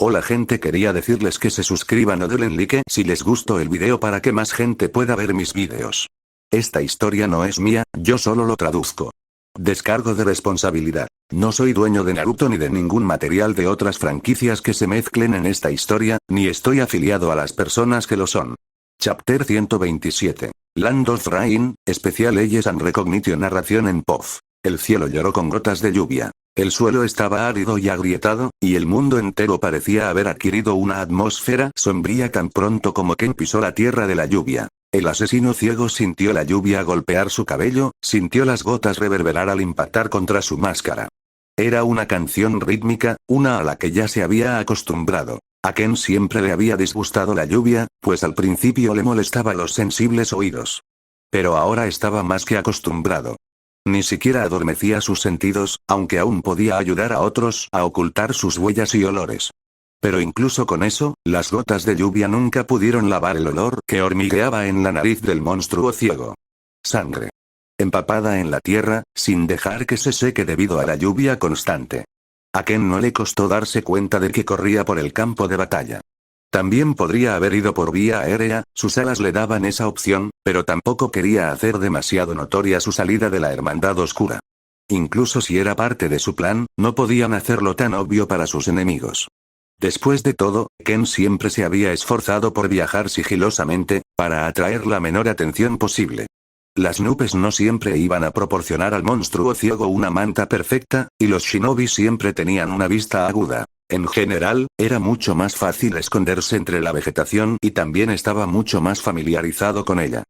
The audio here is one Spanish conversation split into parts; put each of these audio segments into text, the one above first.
Hola gente, quería decirles que se suscriban o denle like si les gustó el video para que más gente pueda ver mis videos. Esta historia no es mía, yo solo lo traduzco. Descargo de responsabilidad. No soy dueño de Naruto ni de ningún material de otras franquicias que se mezclen en esta historia, ni estoy afiliado a las personas que lo son. Chapter 127. Land of Rain, Special Leyes and Recognition narración en POV. El cielo lloró con gotas de lluvia. El suelo estaba árido y agrietado, y el mundo entero parecía haber adquirido una atmósfera sombría tan pronto como Ken pisó la tierra de la lluvia. El asesino ciego sintió la lluvia golpear su cabello, sintió las gotas reverberar al impactar contra su máscara. Era una canción rítmica, una a la que ya se había acostumbrado. A Ken siempre le había disgustado la lluvia, pues al principio le molestaba los sensibles oídos. Pero ahora estaba más que acostumbrado. Ni siquiera adormecía sus sentidos, aunque aún podía ayudar a otros a ocultar sus huellas y olores. Pero incluso con eso, las gotas de lluvia nunca pudieron lavar el olor que hormigueaba en la nariz del monstruo ciego. Sangre. Empapada en la tierra, sin dejar que se seque debido a la lluvia constante. A Ken no le costó darse cuenta de que corría por el campo de batalla. También podría haber ido por vía aérea, sus alas le daban esa opción, pero tampoco quería hacer demasiado notoria su salida de la Hermandad Oscura. Incluso si era parte de su plan, no podían hacerlo tan obvio para sus enemigos. Después de todo, Ken siempre se había esforzado por viajar sigilosamente, para atraer la menor atención posible. Las nubes no siempre iban a proporcionar al monstruo ciego una manta perfecta, y los shinobi siempre tenían una vista aguda. En general, era mucho más fácil esconderse entre la vegetación y también estaba mucho más familiarizado con ella.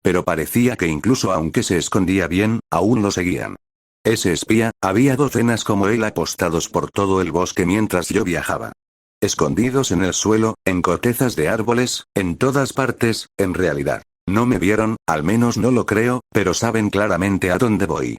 Pero parecía que incluso aunque se escondía bien, aún lo seguían. Ese espía, había docenas como él apostados por todo el bosque mientras yo viajaba. Escondidos en el suelo, en cortezas de árboles, en todas partes, en realidad. No me vieron, al menos no lo creo, pero saben claramente a dónde voy.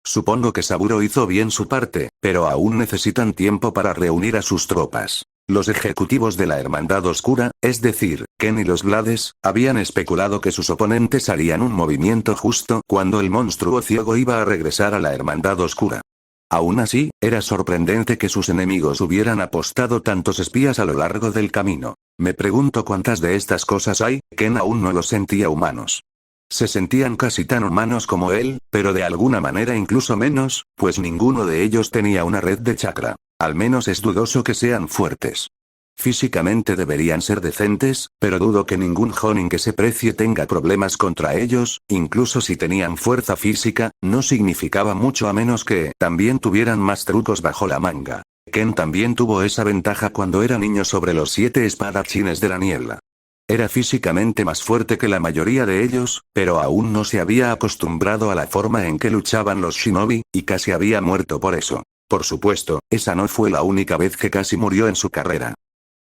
Supongo que Saburo hizo bien su parte, pero aún necesitan tiempo para reunir a sus tropas. Los ejecutivos de la Hermandad Oscura, es decir, Ken y los Blades, habían especulado que sus oponentes harían un movimiento justo cuando el monstruo ciego iba a regresar a la Hermandad Oscura. Aún así, era sorprendente que sus enemigos hubieran apostado tantos espías a lo largo del camino. Me pregunto cuántas de estas cosas hay. Ken aún no los sentía humanos. Se sentían casi tan humanos como él, pero de alguna manera incluso menos, pues ninguno de ellos tenía una red de chakra. Al menos es dudoso que sean fuertes. Físicamente deberían ser decentes, pero dudo que ningún Jonin que se precie tenga problemas contra ellos, incluso si tenían fuerza física, no significaba mucho a menos que también tuvieran más trucos bajo la manga. Ken también tuvo esa ventaja cuando era niño sobre los 7 espadachines de la niebla. Era físicamente más fuerte que la mayoría de ellos, pero aún no se había acostumbrado a la forma en que luchaban los shinobi, y casi había muerto por eso. Por supuesto, esa no fue la única vez que casi murió en su carrera.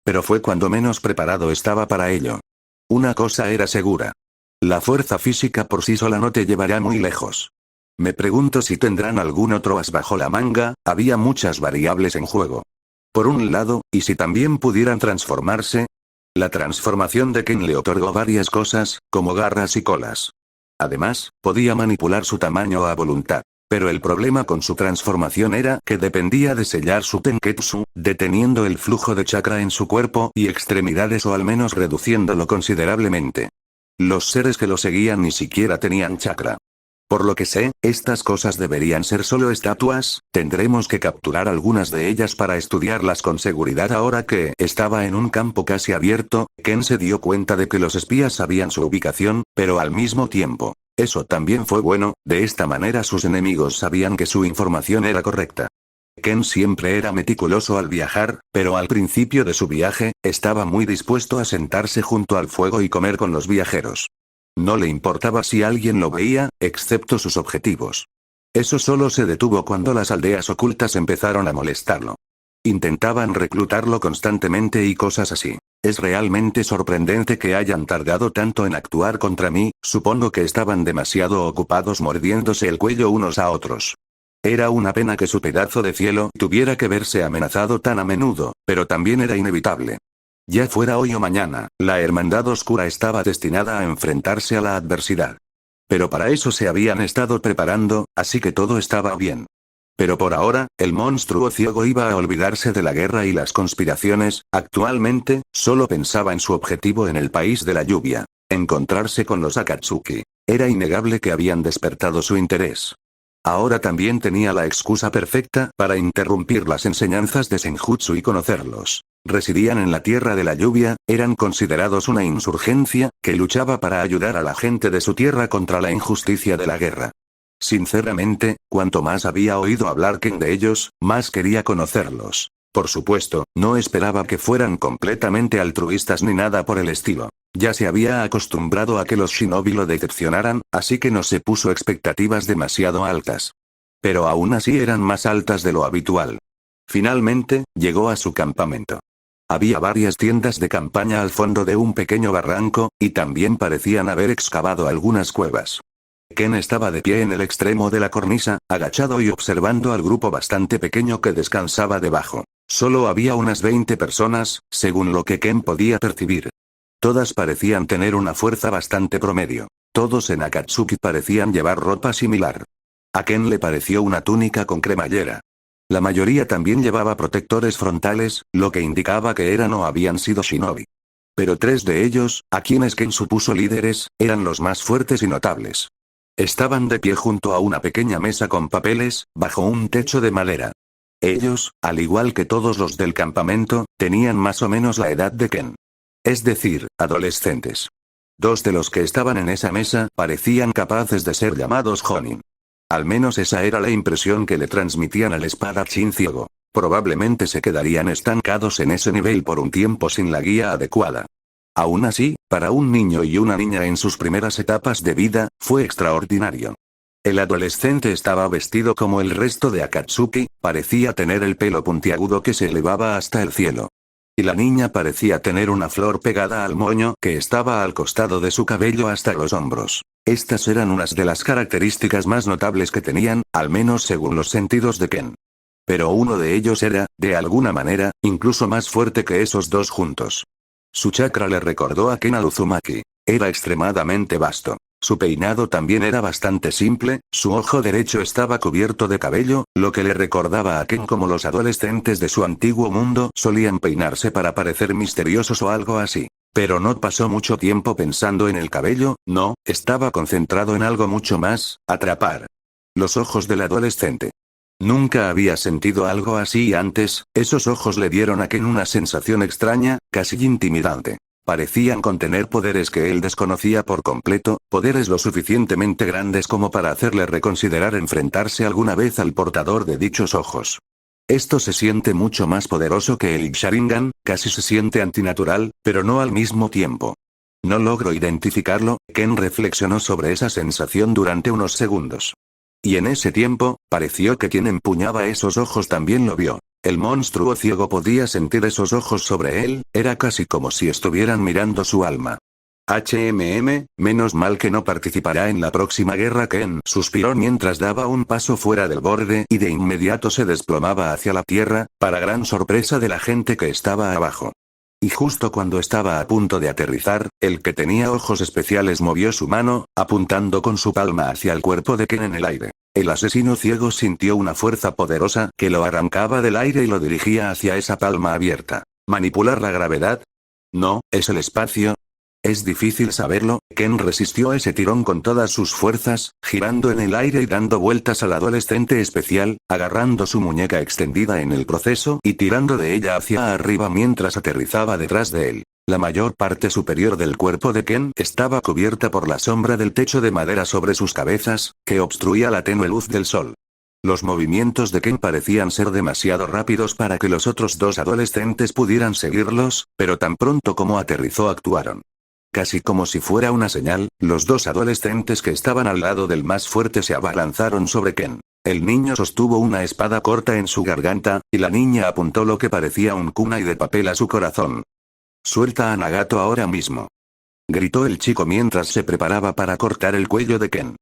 Pero fue cuando menos preparado estaba para ello. Una cosa era segura. La fuerza física por sí sola no te llevará muy lejos. Me pregunto si tendrán algún otro as bajo la manga, había muchas variables en juego. Por un lado, y si también pudieran transformarse. La transformación de Ken le otorgó varias cosas, como garras y colas. Además, podía manipular su tamaño a voluntad. Pero el problema con su transformación era que dependía de sellar su tenketsu, deteniendo el flujo de chakra en su cuerpo y extremidades o al menos reduciéndolo considerablemente. Los seres que lo seguían ni siquiera tenían chakra. Por lo que sé, estas cosas deberían ser solo estatuas, tendremos que capturar algunas de ellas para estudiarlas con seguridad. Ahora que estaba en un campo casi abierto, Ken se dio cuenta de que los espías sabían su ubicación, pero al mismo tiempo. Eso también fue bueno, de esta manera sus enemigos sabían que su información era correcta. Ken siempre era meticuloso al viajar, pero al principio de su viaje, estaba muy dispuesto a sentarse junto al fuego y comer con los viajeros. No le importaba si alguien lo veía, excepto sus objetivos. Eso solo se detuvo cuando las aldeas ocultas empezaron a molestarlo. Intentaban reclutarlo constantemente y cosas así. Es realmente sorprendente que hayan tardado tanto en actuar contra mí, supongo que estaban demasiado ocupados mordiéndose el cuello unos a otros. Era una pena que su pedazo de cielo tuviera que verse amenazado tan a menudo, pero también era inevitable. Ya fuera hoy o mañana, la Hermandad Oscura estaba destinada a enfrentarse a la adversidad. Pero para eso se habían estado preparando, así que todo estaba bien. Pero por ahora, el monstruo ciego iba a olvidarse de la guerra y las conspiraciones. Actualmente, solo pensaba en su objetivo en el país de la lluvia: encontrarse con los Akatsuki. Era innegable que habían despertado su interés. Ahora también tenía la excusa perfecta para interrumpir las enseñanzas de Senjutsu y conocerlos. Residían en la tierra de la lluvia, eran considerados una insurgencia, que luchaba para ayudar a la gente de su tierra contra la injusticia de la guerra. Sinceramente, cuanto más había oído hablar Ken de ellos, más quería conocerlos. Por supuesto, no esperaba que fueran completamente altruistas ni nada por el estilo. Ya se había acostumbrado a que los shinobi lo decepcionaran, así que no se puso expectativas demasiado altas. Pero aún así eran más altas de lo habitual. Finalmente, llegó a su campamento. Había varias tiendas de campaña al fondo de un pequeño barranco, y también parecían haber excavado algunas cuevas. Ken estaba de pie en el extremo de la cornisa, agachado y observando al grupo bastante pequeño que descansaba debajo. Solo había unas 20 personas, según lo que Ken podía percibir. Todas parecían tener una fuerza bastante promedio. Todos en Akatsuki parecían llevar ropa similar. A Ken le pareció una túnica con cremallera. La mayoría también llevaba protectores frontales, lo que indicaba que eran o habían sido shinobi. Pero 3 de ellos, a quienes Ken supuso líderes, eran los más fuertes y notables. Estaban de pie junto a una pequeña mesa con papeles, bajo un techo de madera. Ellos, al igual que todos los del campamento, tenían más o menos la edad de Ken. Es decir, adolescentes. 2 de los que estaban en esa mesa parecían capaces de ser llamados Jonin. Al menos esa era la impresión que le transmitían al espadachín ciego. Probablemente se quedarían estancados en ese nivel por un tiempo sin la guía adecuada. Aún así, para un niño y una niña en sus primeras etapas de vida, fue extraordinario. El adolescente estaba vestido como el resto de Akatsuki, parecía tener el pelo puntiagudo que se elevaba hasta el cielo. Y la niña parecía tener una flor pegada al moño que estaba al costado de su cabello hasta los hombros. Estas eran unas de las características más notables que tenían, al menos según los sentidos de Ken. Pero uno de ellos era, de alguna manera, incluso más fuerte que esos 2 juntos. Su chakra le recordó a Ken al Uzumaki. Era extremadamente vasto. Su peinado también era bastante simple, su ojo derecho estaba cubierto de cabello, lo que le recordaba a Ken como los adolescentes de su antiguo mundo solían peinarse para parecer misteriosos o algo así. Pero no pasó mucho tiempo pensando en el cabello, no, estaba concentrado en algo mucho más: atrapar los ojos del adolescente. Nunca había sentido algo así antes. Esos ojos le dieron a Ken una sensación extraña, casi intimidante. Parecían contener poderes que él desconocía por completo, poderes lo suficientemente grandes como para hacerle reconsiderar enfrentarse alguna vez al portador de dichos ojos. Esto se siente mucho más poderoso que el Sharingan, casi se siente antinatural, pero no al mismo tiempo. No logro identificarlo. Ken reflexionó sobre esa sensación durante unos segundos. Y en ese tiempo, pareció que quien empuñaba esos ojos también lo vio. El monstruo ciego podía sentir esos ojos sobre él, era casi como si estuvieran mirando su alma. Menos mal que no participará en la próxima guerra. Ken suspiró mientras daba un paso fuera del borde y de inmediato se desplomaba hacia la tierra, para gran sorpresa de la gente que estaba abajo. Y justo cuando estaba a punto de aterrizar, el que tenía ojos especiales movió su mano, apuntando con su palma hacia el cuerpo de Ken en el aire. El asesino ciego sintió una fuerza poderosa que lo arrancaba del aire y lo dirigía hacia esa palma abierta. ¿Manipular la gravedad? No, es el espacio. Es difícil saberlo. Ken resistió ese tirón con todas sus fuerzas, girando en el aire y dando vueltas al adolescente especial, agarrando su muñeca extendida en el proceso y tirando de ella hacia arriba mientras aterrizaba detrás de él. La mayor parte superior del cuerpo de Ken estaba cubierta por la sombra del techo de madera sobre sus cabezas, que obstruía la tenue luz del sol. Los movimientos de Ken parecían ser demasiado rápidos para que los otros 2 adolescentes pudieran seguirlos, pero tan pronto como aterrizó actuaron. Casi como si fuera una señal, los 2 adolescentes que estaban al lado del más fuerte se abalanzaron sobre Ken. El niño sostuvo una espada corta en su garganta, y la niña apuntó lo que parecía un kunai de papel a su corazón. «Suelta a Nagato ahora mismo», gritó el chico mientras se preparaba para cortar el cuello de Ken.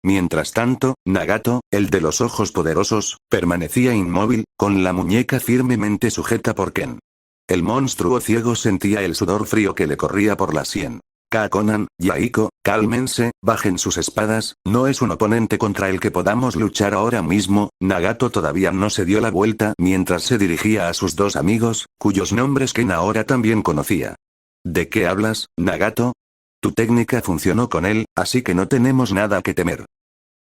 Mientras tanto, Nagato, el de los ojos poderosos, permanecía inmóvil, con la muñeca firmemente sujeta por Ken. El monstruo ciego sentía el sudor frío que le corría por la sien. Konan, Yaiko, cálmense, bajen sus espadas, no es un oponente contra el que podamos luchar ahora mismo. Nagato todavía no se dio la vuelta mientras se dirigía a sus dos amigos, cuyos nombres Ken ahora también conocía. ¿De qué hablas, Nagato? Tu técnica funcionó con él, así que no tenemos nada que temer.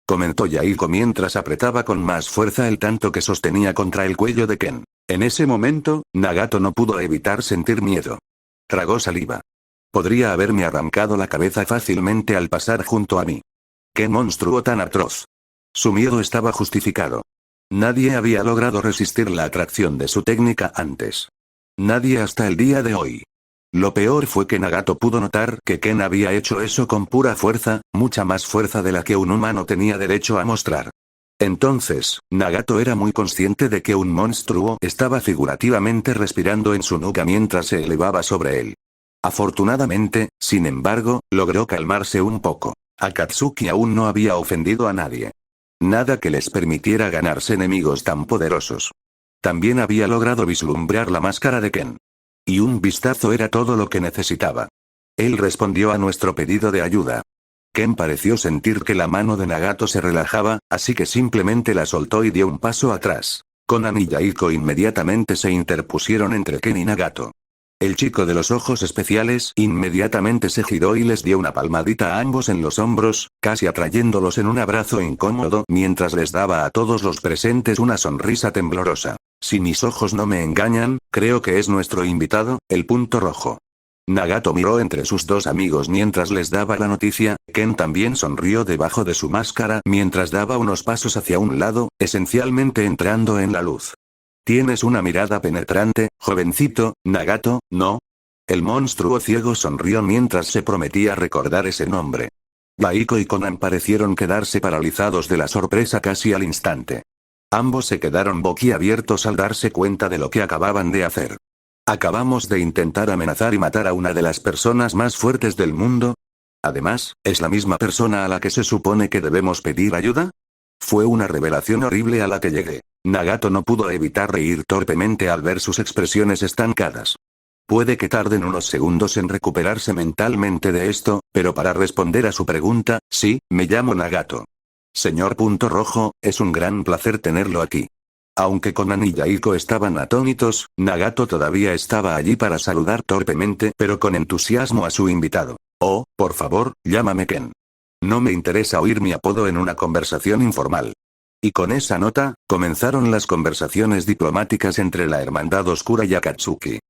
Comentó Yaiko mientras apretaba con más fuerza el tanto que sostenía contra el cuello de Ken. En ese momento, Nagato no pudo evitar sentir miedo. Tragó saliva. Podría haberme arrancado la cabeza fácilmente al pasar junto a mí. ¡Qué monstruo tan atroz! Su miedo estaba justificado. Nadie había logrado resistir la atracción de su técnica antes. Nadie hasta el día de hoy. Lo peor fue que Nagato pudo notar que Ken había hecho eso con pura fuerza, mucha más fuerza de la que un humano tenía derecho a mostrar. Entonces, Nagato era muy consciente de que un monstruo estaba figurativamente respirando en su nuca mientras se elevaba sobre él. Afortunadamente, sin embargo, logró calmarse un poco. Akatsuki aún no había ofendido a nadie. Nada que les permitiera ganarse enemigos tan poderosos. También había logrado vislumbrar la máscara de Ken. Y un vistazo era todo lo que necesitaba. Él respondió a nuestro pedido de ayuda. Ken pareció sentir que la mano de Nagato se relajaba, así que simplemente la soltó y dio un paso atrás. Konan y Yaiko inmediatamente se interpusieron entre Ken y Nagato. El chico de los ojos especiales inmediatamente se giró y les dio una palmadita a ambos en los hombros, casi atrayéndolos en un abrazo incómodo mientras les daba a todos los presentes una sonrisa temblorosa. Si mis ojos no me engañan, creo que es nuestro invitado, el punto rojo. Nagato miró entre sus dos amigos mientras les daba la noticia. Ken también sonrió debajo de su máscara mientras daba unos pasos hacia un lado, esencialmente entrando en la luz. Tienes una mirada penetrante, jovencito, Nagato, ¿no? El monstruo ciego sonrió mientras se prometía recordar ese nombre. Yaiko y Konan parecieron quedarse paralizados de la sorpresa casi al instante. Ambos se quedaron boquiabiertos al darse cuenta de lo que acababan de hacer. Acabamos de intentar amenazar y matar a una de las personas más fuertes del mundo. Además, ¿es la misma persona a la que se supone que debemos pedir ayuda? Fue una revelación horrible a la que llegué. Nagato no pudo evitar reír torpemente al ver sus expresiones estancadas. Puede que tarden unos segundos en recuperarse mentalmente de esto, pero para responder a su pregunta, sí, me llamo Nagato. Señor Punto Rojo, es un gran placer tenerlo aquí. Aunque Konan y Yaiko estaban atónitos, Nagato todavía estaba allí para saludar torpemente pero con entusiasmo a su invitado. Oh, por favor, llámame Ken. No me interesa oír mi apodo en una conversación informal. Y con esa nota, comenzaron las conversaciones diplomáticas entre la Hermandad Oscura y Akatsuki.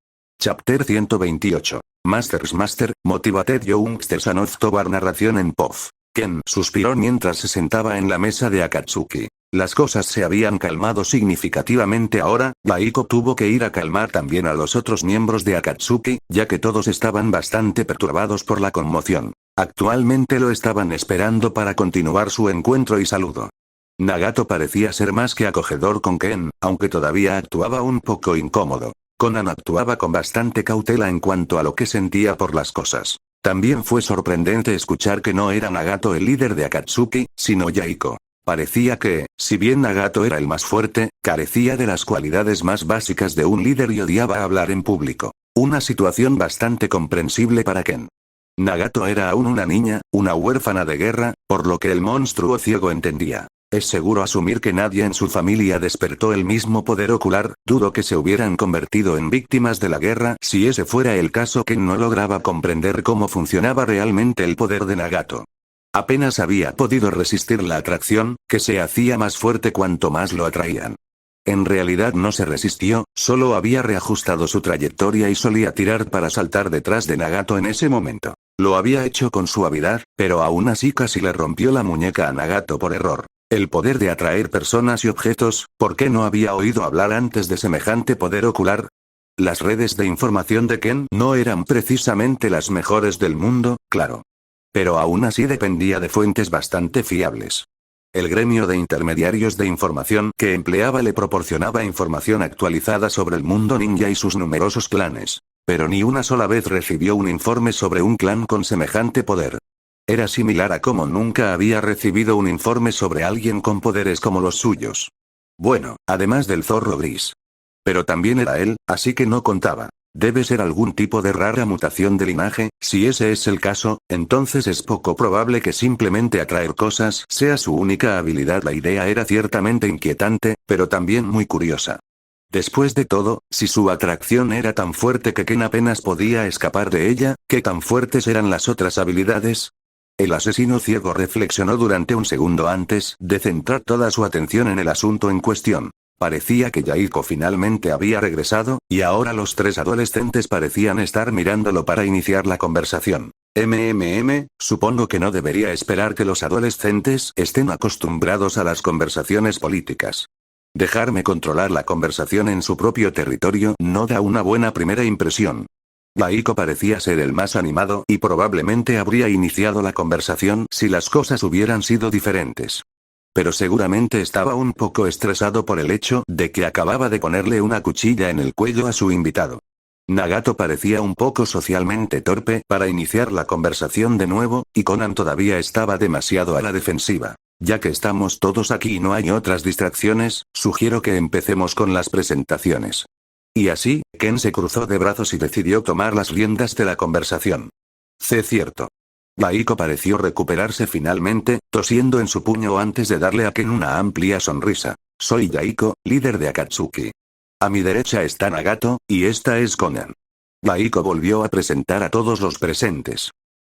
Chapter 128. Master, Motivated Youngsters and of Tobar narración en POV. Ken suspiró mientras se sentaba en la mesa de Akatsuki. Las cosas se habían calmado significativamente ahora. Yaiko tuvo que ir a calmar también a los otros miembros de Akatsuki, ya que todos estaban bastante perturbados por la conmoción. Actualmente lo estaban esperando para continuar su encuentro y saludo. Nagato parecía ser más que acogedor con Ken, aunque todavía actuaba un poco incómodo. Konan actuaba con bastante cautela en cuanto a lo que sentía por las cosas. También fue sorprendente escuchar que no era Nagato el líder de Akatsuki, sino Yaiko. Parecía que, si bien Nagato era el más fuerte, carecía de las cualidades más básicas de un líder y odiaba hablar en público. Una situación bastante comprensible para Ken. Nagato era aún una niña, una huérfana de guerra, por lo que el monstruo ciego entendía. Es seguro asumir que nadie en su familia despertó el mismo poder ocular, dudo que se hubieran convertido en víctimas de la guerra si ese fuera el caso. Ken no lograba comprender cómo funcionaba realmente el poder de Nagato. Apenas había podido resistir la atracción, que se hacía más fuerte cuanto más lo atraían. En realidad no se resistió, solo había reajustado su trayectoria y solía tirar para saltar detrás de Nagato en ese momento. Lo había hecho con suavidad, pero aún así casi le rompió la muñeca a Nagato por error. El poder de atraer personas y objetos, ¿por qué no había oído hablar antes de semejante poder ocular? Las redes de información de Ken no eran precisamente las mejores del mundo, claro. Pero aún así dependía de fuentes bastante fiables. El gremio de intermediarios de información que empleaba le proporcionaba información actualizada sobre el mundo ninja y sus numerosos clanes. Pero ni una sola vez recibió un informe sobre un clan con semejante poder. Era similar a cómo nunca había recibido un informe sobre alguien con poderes como los suyos. Bueno, además del zorro gris. Pero también era él, así que no contaba. Debe ser algún tipo de rara mutación de linaje. Si ese es el caso, entonces es poco probable que simplemente atraer cosas sea su única habilidad. La idea era ciertamente inquietante, pero también muy curiosa. Después de todo, si su atracción era tan fuerte que Ken apenas podía escapar de ella, ¿qué tan fuertes eran las otras habilidades? El asesino ciego reflexionó durante un segundo antes de centrar toda su atención en el asunto en cuestión. Parecía que Yaiko finalmente había regresado, y ahora los tres adolescentes parecían estar mirándolo para iniciar la conversación. Supongo que no debería esperar que los adolescentes estén acostumbrados a las conversaciones políticas. Dejarme controlar la conversación en su propio territorio no da una buena primera impresión. Yaiko parecía ser el más animado y probablemente habría iniciado la conversación si las cosas hubieran sido diferentes. Pero seguramente estaba un poco estresado por el hecho de que acababa de ponerle una cuchilla en el cuello a su invitado. Nagato parecía un poco socialmente torpe para iniciar la conversación de nuevo, y Conan todavía estaba demasiado a la defensiva. Ya que estamos todos aquí y no hay otras distracciones, sugiero que empecemos con las presentaciones. Y así, Ken se cruzó de brazos y decidió tomar las riendas de la conversación. Cierto. Yaiko pareció recuperarse finalmente, tosiendo en su puño antes de darle a Ken una amplia sonrisa. Soy Yaiko, líder de Akatsuki. A mi derecha está Nagato, y esta es Conan. Yaiko volvió a presentar a todos los presentes.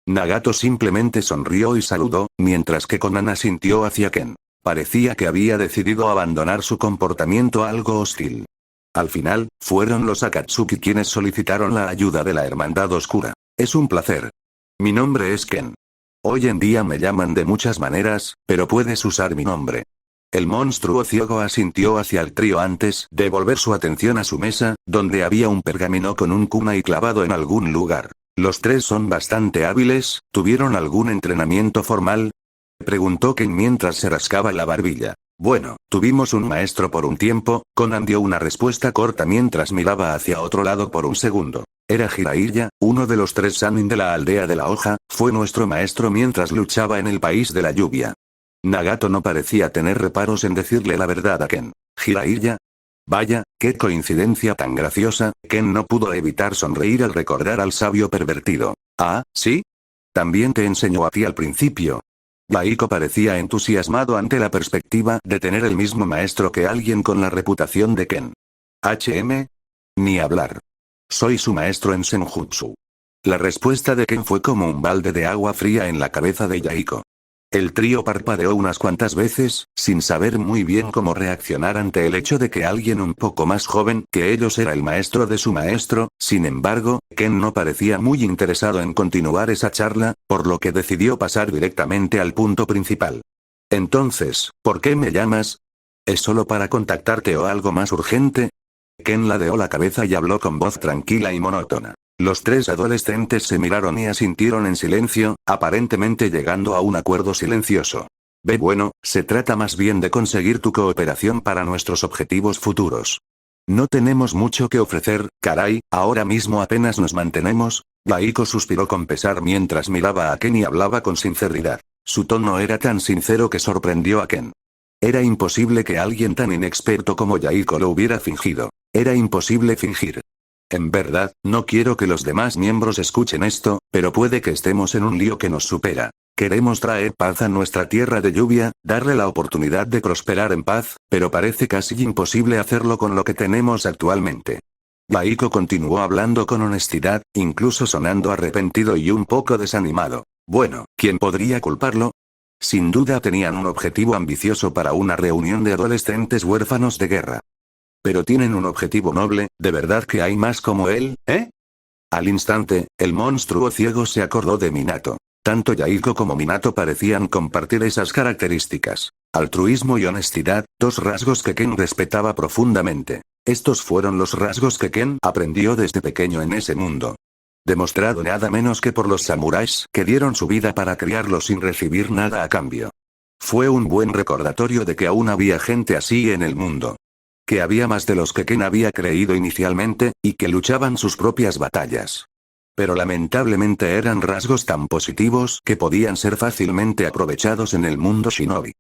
Nagato simplemente sonrió y saludó, mientras que Conan asintió hacia Ken. Parecía que había decidido abandonar su comportamiento algo hostil. Al final, fueron los Akatsuki quienes solicitaron la ayuda de la Hermandad Oscura. Es un placer. Mi nombre es Ken. Hoy en día me llaman de muchas maneras, pero puedes usar mi nombre. El monstruo ciego asintió hacia el trío antes de volver su atención a su mesa, donde había un pergamino con un kunai clavado en algún lugar. ¿Los tres son bastante hábiles? ¿Tuvieron algún entrenamiento formal? Preguntó Ken mientras se rascaba la barbilla. Bueno, tuvimos un maestro por un tiempo. Conan dio una respuesta corta mientras miraba hacia otro lado por un segundo. Era Jiraiya, uno de los tres Sannin de la aldea de la hoja, fue nuestro maestro mientras luchaba en el país de la lluvia. Nagato no parecía tener reparos en decirle la verdad a Ken. ¿Jiraiya? Vaya, qué coincidencia tan graciosa. Ken no pudo evitar sonreír al recordar al sabio pervertido. Ah, ¿sí? También te enseñó a ti al principio. Yaiko parecía entusiasmado ante la perspectiva de tener el mismo maestro que alguien con la reputación de Ken. Ni hablar. Soy su maestro en Senjutsu. La respuesta de Ken fue como un balde de agua fría en la cabeza de Yaiko. El trío parpadeó unas cuantas veces, sin saber muy bien cómo reaccionar ante el hecho de que alguien un poco más joven que ellos era el maestro de su maestro. Sin embargo, Ken no parecía muy interesado en continuar esa charla, por lo que decidió pasar directamente al punto principal. Entonces, ¿por qué me llamas? ¿Es solo para contactarte o algo más urgente? Ken ladeó la cabeza y habló con voz tranquila y monótona. Los tres adolescentes se miraron y asintieron en silencio, aparentemente llegando a un acuerdo silencioso. Bueno, se trata más bien de conseguir tu cooperación para nuestros objetivos futuros. No tenemos mucho que ofrecer, caray, ahora mismo apenas nos mantenemos. Yaiko suspiró con pesar mientras miraba a Ken y hablaba con sinceridad. Su tono era tan sincero que sorprendió a Ken. Era imposible que alguien tan inexperto como Yaiko lo hubiera fingido. Era imposible fingir. En verdad, no quiero que los demás miembros escuchen esto, pero puede que estemos en un lío que nos supera. Queremos traer paz a nuestra tierra de lluvia, darle la oportunidad de prosperar en paz, pero parece casi imposible hacerlo con lo que tenemos actualmente. Yaiko continuó hablando con honestidad, incluso sonando arrepentido y un poco desanimado. Bueno, ¿quién podría culparlo? Sin duda tenían un objetivo ambicioso para una reunión de adolescentes huérfanos de guerra. Pero tienen un objetivo noble, ¿de verdad que hay más como él, eh? Al instante, el monstruo ciego se acordó de Minato. Tanto Yaiko como Minato parecían compartir esas características. Altruismo y honestidad, dos rasgos que Ken respetaba profundamente. Estos fueron los rasgos que Ken aprendió desde pequeño en ese mundo. Demostrado nada menos que por los samuráis que dieron su vida para criarlo sin recibir nada a cambio. Fue un buen recordatorio de que aún había gente así en el mundo. Que había más de los que Ken había creído inicialmente, y que luchaban sus propias batallas. Pero lamentablemente eran rasgos tan positivos que podían ser fácilmente aprovechados en el mundo shinobi.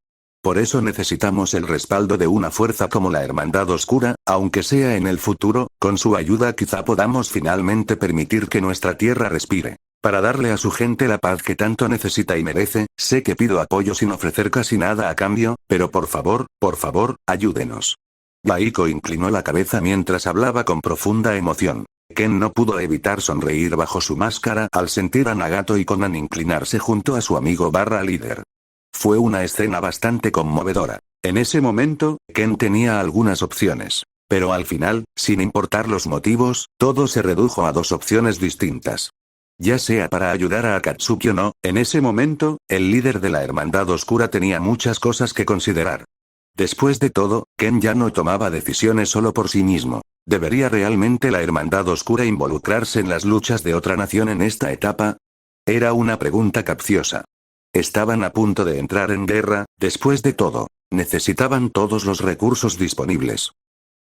Por eso necesitamos el respaldo de una fuerza como la Hermandad Oscura, aunque sea en el futuro, con su ayuda quizá podamos finalmente permitir que nuestra tierra respire. Para darle a su gente la paz que tanto necesita y merece, sé que pido apoyo sin ofrecer casi nada a cambio, pero por favor, ayúdenos. Baiko inclinó la cabeza mientras hablaba con profunda emoción. Ken no pudo evitar sonreír bajo su máscara al sentir a Nagato y Konan inclinarse junto a su amigo líder. Fue una escena bastante conmovedora. En ese momento, Ken tenía algunas opciones. Pero al final, sin importar los motivos, todo se redujo a dos opciones distintas. Ya sea para ayudar a Akatsuki o no, en ese momento, el líder de la Hermandad Oscura tenía muchas cosas que considerar. Después de todo, Ken ya no tomaba decisiones solo por sí mismo. ¿Debería realmente la Hermandad Oscura involucrarse en las luchas de otra nación en esta etapa? Era una pregunta capciosa. Estaban a punto de entrar en guerra, después de todo. Necesitaban todos los recursos disponibles.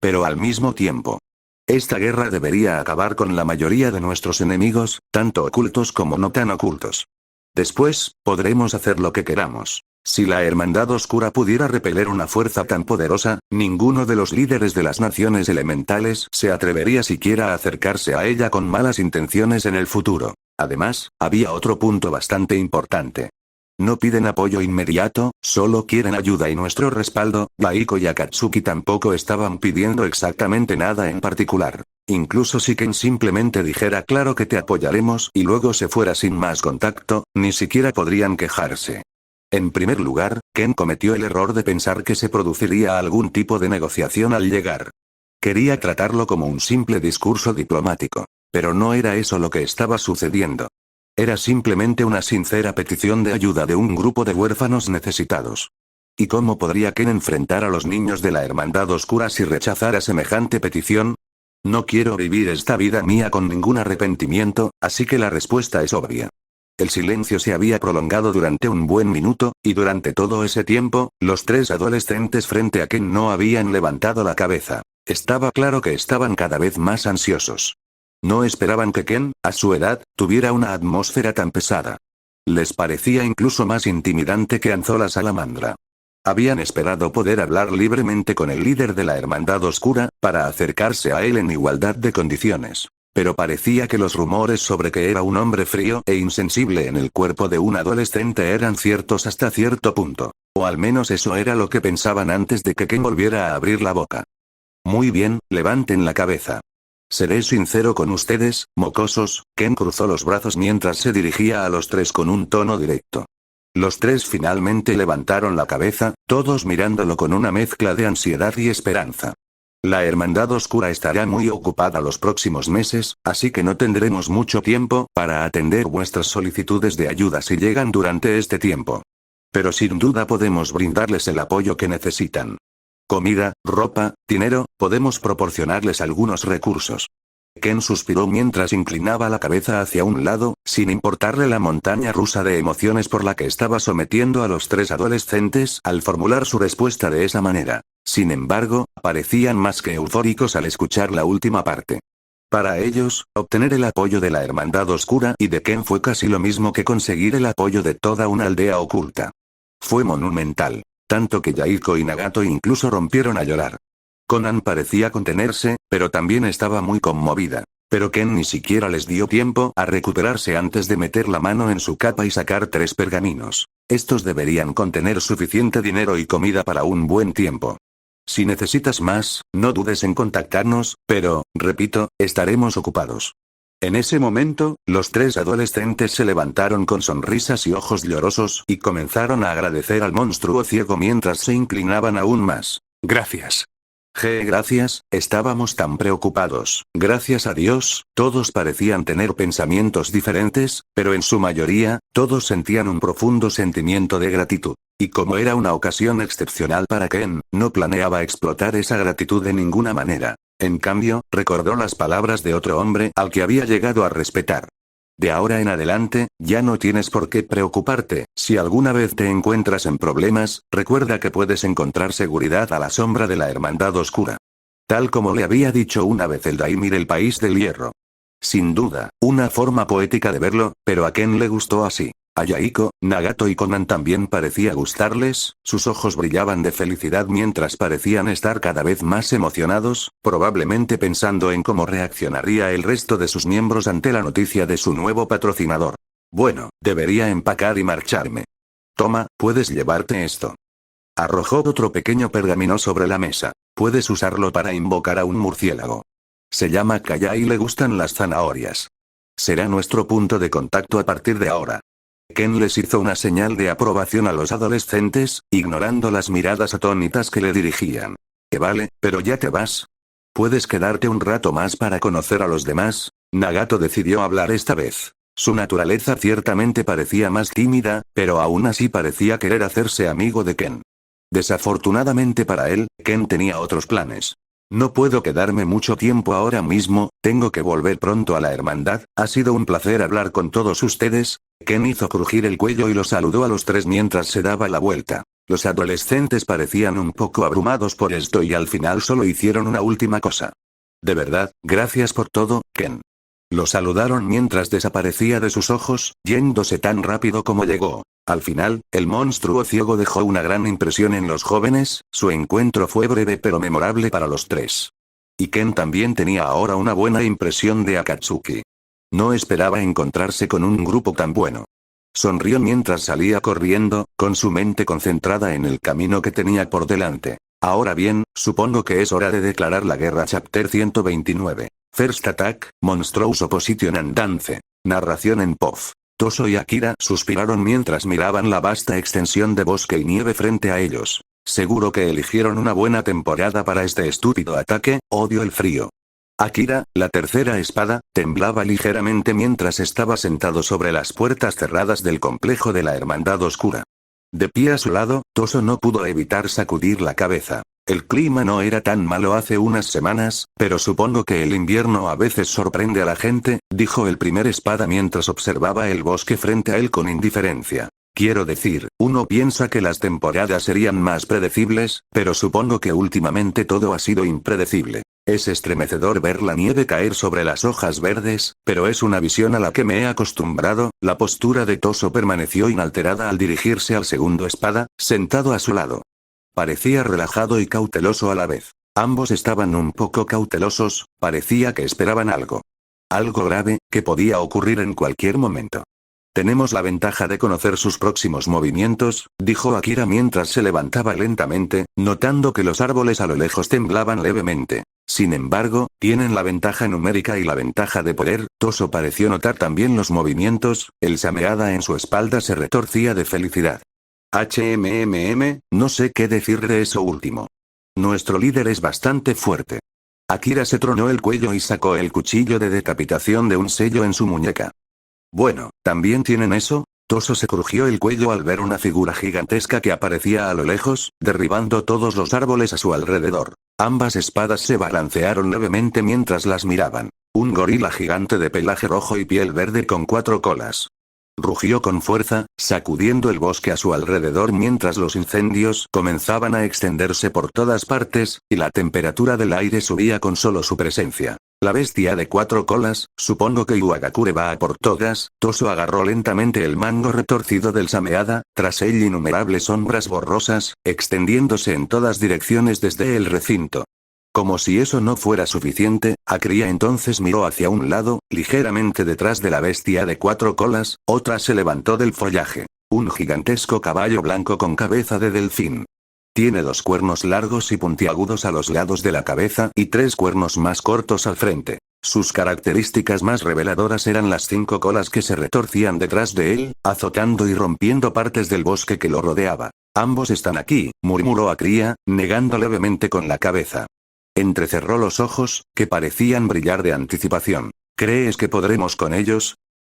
Pero al mismo tiempo, esta guerra debería acabar con la mayoría de nuestros enemigos, tanto ocultos como no tan ocultos. Después, podremos hacer lo que queramos. Si la Hermandad Oscura pudiera repeler una fuerza tan poderosa, ninguno de los líderes de las naciones elementales se atrevería siquiera a acercarse a ella con malas intenciones en el futuro. Además, había otro punto bastante importante. No piden apoyo inmediato, solo quieren ayuda y nuestro respaldo. Baiko y Akatsuki tampoco estaban pidiendo exactamente nada en particular. Incluso si Ken simplemente dijera claro que te apoyaremos y luego se fuera sin más contacto, ni siquiera podrían quejarse. En primer lugar, Ken cometió el error de pensar que se produciría algún tipo de negociación al llegar. Quería tratarlo como un simple discurso diplomático. Pero no era eso lo que estaba sucediendo. Era simplemente una sincera petición de ayuda de un grupo de huérfanos necesitados. ¿Y cómo podría Ken enfrentar a los niños de la Hermandad Oscura si rechazara semejante petición? No quiero vivir esta vida mía con ningún arrepentimiento, así que la respuesta es obvia. El silencio se había prolongado durante un buen minuto, y durante todo ese tiempo, los tres adolescentes frente a Ken no habían levantado la cabeza. Estaba claro que estaban cada vez más ansiosos. No esperaban que Ken, a su edad, tuviera una atmósfera tan pesada. Les parecía incluso más intimidante que Anzo la salamandra. Habían esperado poder hablar libremente con el líder de la Hermandad Oscura, para acercarse a él en igualdad de condiciones. Pero parecía que los rumores sobre que era un hombre frío e insensible en el cuerpo de un adolescente eran ciertos hasta cierto punto. O al menos eso era lo que pensaban antes de que Ken volviera a abrir la boca. Muy bien, levanten la cabeza. Seré sincero con ustedes, mocosos. Ken cruzó los brazos mientras se dirigía a los tres con un tono directo. Los tres finalmente levantaron la cabeza, todos mirándolo con una mezcla de ansiedad y esperanza. La Hermandad Oscura estará muy ocupada los próximos meses, así que no tendremos mucho tiempo para atender vuestras solicitudes de ayuda si llegan durante este tiempo. Pero sin duda podemos brindarles el apoyo que necesitan. Comida, ropa, dinero, podemos proporcionarles algunos recursos. Ken suspiró mientras inclinaba la cabeza hacia un lado, sin importarle la montaña rusa de emociones por la que estaba sometiendo a los tres adolescentes al formular su respuesta de esa manera. Sin embargo, parecían más que eufóricos al escuchar la última parte. Para ellos, obtener el apoyo de la Hermandad Oscura y de Ken fue casi lo mismo que conseguir el apoyo de toda una aldea oculta. Fue monumental. Tanto que Yaiko y Nagato incluso rompieron a llorar. Konan parecía contenerse, pero también estaba muy conmovida. Pero Ken ni siquiera les dio tiempo a recuperarse antes de meter la mano en su capa y sacar 3 pergaminos. Estos deberían contener suficiente dinero y comida para un buen tiempo. Si necesitas más, no dudes en contactarnos, pero, repito, estaremos ocupados. En ese momento, los tres adolescentes se levantaron con sonrisas y ojos llorosos y comenzaron a agradecer al monstruo ciego mientras se inclinaban aún más. Gracias. Gracias, estábamos tan preocupados. Gracias a Dios, todos parecían tener pensamientos diferentes, pero en su mayoría, todos sentían un profundo sentimiento de gratitud. Y como era una ocasión excepcional para Ken, no planeaba explotar esa gratitud de ninguna manera. En cambio, recordó las palabras de otro hombre al que había llegado a respetar. De ahora en adelante, ya no tienes por qué preocuparte. Si alguna vez te encuentras en problemas, recuerda que puedes encontrar seguridad a la sombra de la Hermandad Oscura. Tal como le había dicho una vez el Daimir el País del Hierro. Sin duda, una forma poética de verlo, pero a Ken le gustó así. A Yahiko, Nagato y Conan también parecía gustarles, sus ojos brillaban de felicidad mientras parecían estar cada vez más emocionados, probablemente pensando en cómo reaccionaría el resto de sus miembros ante la noticia de su nuevo patrocinador. Bueno, debería empacar y marcharme. Toma, puedes llevarte esto. Arrojó otro pequeño pergamino sobre la mesa. Puedes usarlo para invocar a un murciélago. Se llama Kaya y le gustan las zanahorias. Será nuestro punto de contacto a partir de ahora. Ken les hizo una señal de aprobación a los adolescentes, ignorando las miradas atónitas que le dirigían. Vale, pero ya te vas. ¿Puedes quedarte un rato más para conocer a los demás? Nagato decidió hablar esta vez. Su naturaleza ciertamente parecía más tímida, pero aún así parecía querer hacerse amigo de Ken. Desafortunadamente para él, Ken tenía otros planes. No puedo quedarme mucho tiempo ahora mismo, tengo que volver pronto a la hermandad, ha sido un placer hablar con todos ustedes. Ken hizo crujir el cuello y los saludó a los tres mientras se daba la vuelta. Los adolescentes parecían un poco abrumados por esto y al final solo hicieron una última cosa. De verdad, gracias por todo, Ken. Lo saludaron mientras desaparecía de sus ojos, yéndose tan rápido como llegó. Al final, el monstruo ciego dejó una gran impresión en los jóvenes, su encuentro fue breve pero memorable para los tres. Y Ken también tenía ahora una buena impresión de Akatsuki. No esperaba encontrarse con un grupo tan bueno. Sonrió mientras salía corriendo, con su mente concentrada en el camino que tenía por delante. Ahora bien, supongo que es hora de declarar la guerra. Chapter 129. First Attack, Monstrous Opposition and Dance. Narración en POV. Toso y Akira suspiraron mientras miraban la vasta extensión de bosque y nieve frente a ellos. Seguro que eligieron una buena temporada para este estúpido ataque, odio el frío. Akira, la tercera espada, temblaba ligeramente mientras estaba sentado sobre las puertas cerradas del complejo de la Hermandad Oscura. De pie a su lado, Toso no pudo evitar sacudir la cabeza. El clima no era tan malo hace unas semanas, pero supongo que el invierno a veces sorprende a la gente, dijo el primer espada mientras observaba el bosque frente a él con indiferencia. Quiero decir, uno piensa que las temporadas serían más predecibles, pero supongo que últimamente todo ha sido impredecible. Es estremecedor ver la nieve caer sobre las hojas verdes, pero es una visión a la que me he acostumbrado. La postura de Toso permaneció inalterada al dirigirse al segundo espada, sentado a su lado. Parecía relajado y cauteloso a la vez. Ambos estaban un poco cautelosos, parecía que esperaban algo. Algo grave, que podía ocurrir en cualquier momento. Tenemos la ventaja de conocer sus próximos movimientos, dijo Akira mientras se levantaba lentamente, notando que los árboles a lo lejos temblaban levemente. Sin embargo, tienen la ventaja numérica y la ventaja de poder. Toso pareció notar también los movimientos, el Sameada en su espalda se retorcía de felicidad. No sé qué decir de eso último. Nuestro líder es bastante fuerte. Akira se tronó el cuello y sacó el cuchillo de decapitación de un sello en su muñeca. Bueno, ¿también tienen eso? Toso se crujió el cuello al ver una figura gigantesca que aparecía a lo lejos, derribando todos los árboles a su alrededor. Ambas espadas se balancearon levemente mientras las miraban. Un gorila gigante de pelaje rojo y piel verde con 4 colas. Rugió con fuerza, sacudiendo el bosque a su alrededor mientras los incendios comenzaban a extenderse por todas partes, y la temperatura del aire subía con solo su presencia. La bestia de 4 colas, supongo que Iwagakure va a por todas. Toso agarró lentamente el mango retorcido del Sameada, tras él innumerables sombras borrosas, extendiéndose en todas direcciones desde el recinto. Como si eso no fuera suficiente, Akira entonces miró hacia un lado, ligeramente detrás de la bestia de 4 colas, otra se levantó del follaje. Un gigantesco caballo blanco con cabeza de delfín. Tiene 2 cuernos largos y puntiagudos a los lados de la cabeza y 3 cuernos más cortos al frente. Sus características más reveladoras eran las 5 colas que se retorcían detrás de él, azotando y rompiendo partes del bosque que lo rodeaba. Ambos están aquí, murmuró Akira, negando levemente con la cabeza. Entrecerró los ojos, que parecían brillar de anticipación. ¿Crees que podremos con ellos?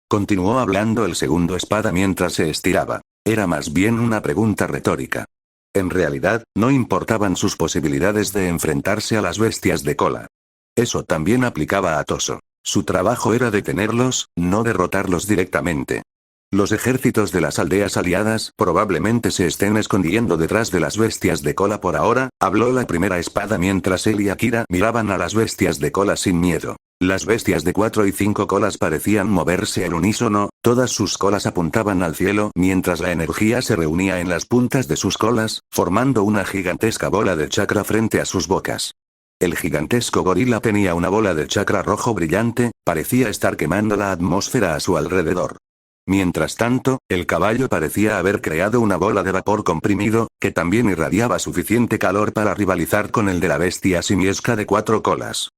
Continuó hablando el segundo espada mientras se estiraba. Era más bien una pregunta retórica. En realidad, no importaban sus posibilidades de enfrentarse a las bestias de cola. Eso también aplicaba a Toso. Su trabajo era detenerlos, no derrotarlos directamente. Los ejércitos de las aldeas aliadas probablemente se estén escondiendo detrás de las bestias de cola por ahora, habló la primera espada mientras él y Akira miraban a las bestias de cola sin miedo. Las bestias de 4 y 5 colas parecían moverse al unísono, todas sus colas apuntaban al cielo mientras la energía se reunía en las puntas de sus colas, formando una gigantesca bola de chakra frente a sus bocas. El gigantesco gorila tenía una bola de chakra rojo brillante, parecía estar quemando la atmósfera a su alrededor. Mientras tanto, el caballo parecía haber creado una bola de vapor comprimido, que también irradiaba suficiente calor para rivalizar con el de la bestia simiesca de 4 colas.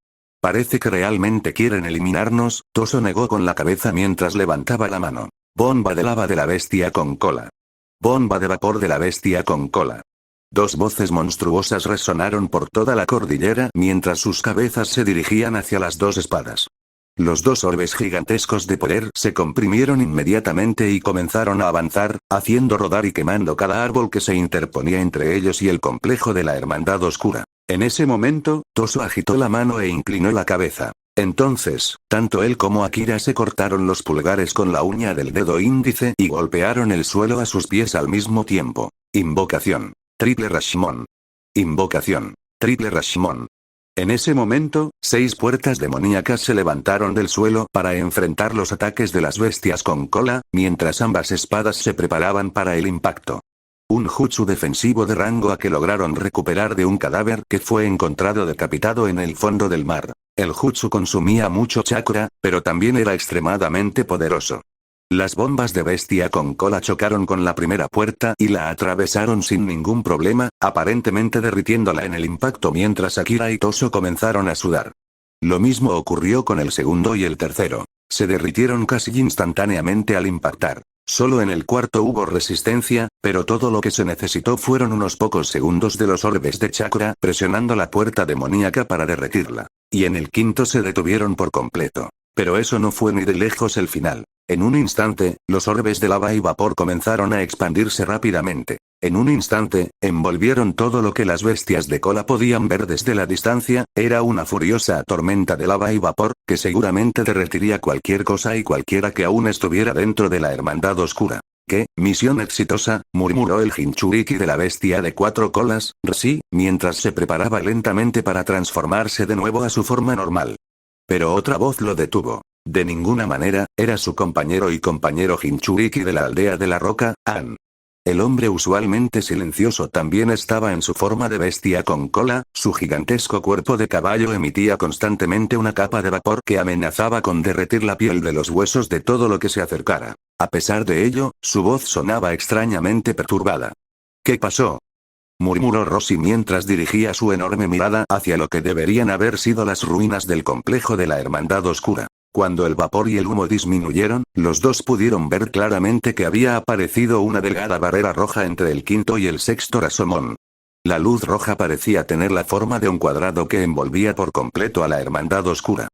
Parece que realmente quieren eliminarnos, Toso negó con la cabeza mientras levantaba la mano. Bomba de lava de la bestia con cola. Bomba de vapor de la bestia con cola. Dos voces monstruosas resonaron por toda la cordillera mientras sus cabezas se dirigían hacia las dos espadas. Los dos orbes gigantescos de poder se comprimieron inmediatamente y comenzaron a avanzar, haciendo rodar y quemando cada árbol que se interponía entre ellos y el complejo de la Hermandad Oscura. En ese momento, Toso agitó la mano e inclinó la cabeza. Entonces, tanto él como Akira se cortaron los pulgares con la uña del dedo índice y golpearon el suelo a sus pies al mismo tiempo. Invocación. Triple Rashomon. Invocación. Triple Rashomon. En ese momento, 6 puertas demoníacas se levantaron del suelo para enfrentar los ataques de las bestias con cola, mientras ambas espadas se preparaban para el impacto. Un jutsu defensivo de rango A que lograron recuperar de un cadáver que fue encontrado decapitado en el fondo del mar. El jutsu consumía mucho chakra, pero también era extremadamente poderoso. Las bombas de bestia con cola chocaron con la primera puerta y la atravesaron sin ningún problema, aparentemente derritiéndola en el impacto mientras Akira y Toso comenzaron a sudar. Lo mismo ocurrió con el segundo y el tercero. Se derritieron casi instantáneamente al impactar. Solo en el cuarto hubo resistencia, pero todo lo que se necesitó fueron unos pocos segundos de los orbes de chakra presionando la puerta demoníaca para derretirla. Y en el quinto se detuvieron por completo. Pero eso no fue ni de lejos el final. En un instante, los orbes de lava y vapor comenzaron a expandirse rápidamente. En un instante, envolvieron todo lo que las bestias de cola podían ver desde la distancia, era una furiosa tormenta de lava y vapor, que seguramente derretiría cualquier cosa y cualquiera que aún estuviera dentro de la Hermandad Oscura. ¿Qué? Misión exitosa, murmuró el Jinchuriki de la bestia de 4 colas, Resi, mientras se preparaba lentamente para transformarse de nuevo a su forma normal. Pero otra voz lo detuvo. De ninguna manera, era su compañero y compañero Jinchuriki de la aldea de la roca, An. El hombre usualmente silencioso también estaba en su forma de bestia con cola, su gigantesco cuerpo de caballo emitía constantemente una capa de vapor que amenazaba con derretir la piel de los huesos de todo lo que se acercara. A pesar de ello, su voz sonaba extrañamente perturbada. ¿Qué pasó? Murmuró Rossi mientras dirigía su enorme mirada hacia lo que deberían haber sido las ruinas del complejo de la Hermandad Oscura. Cuando el vapor y el humo disminuyeron, los dos pudieron ver claramente que había aparecido una delgada barrera roja entre el quinto y el sexto Rashomon. La luz roja parecía tener la forma de un cuadrado que envolvía por completo a la Hermandad Oscura.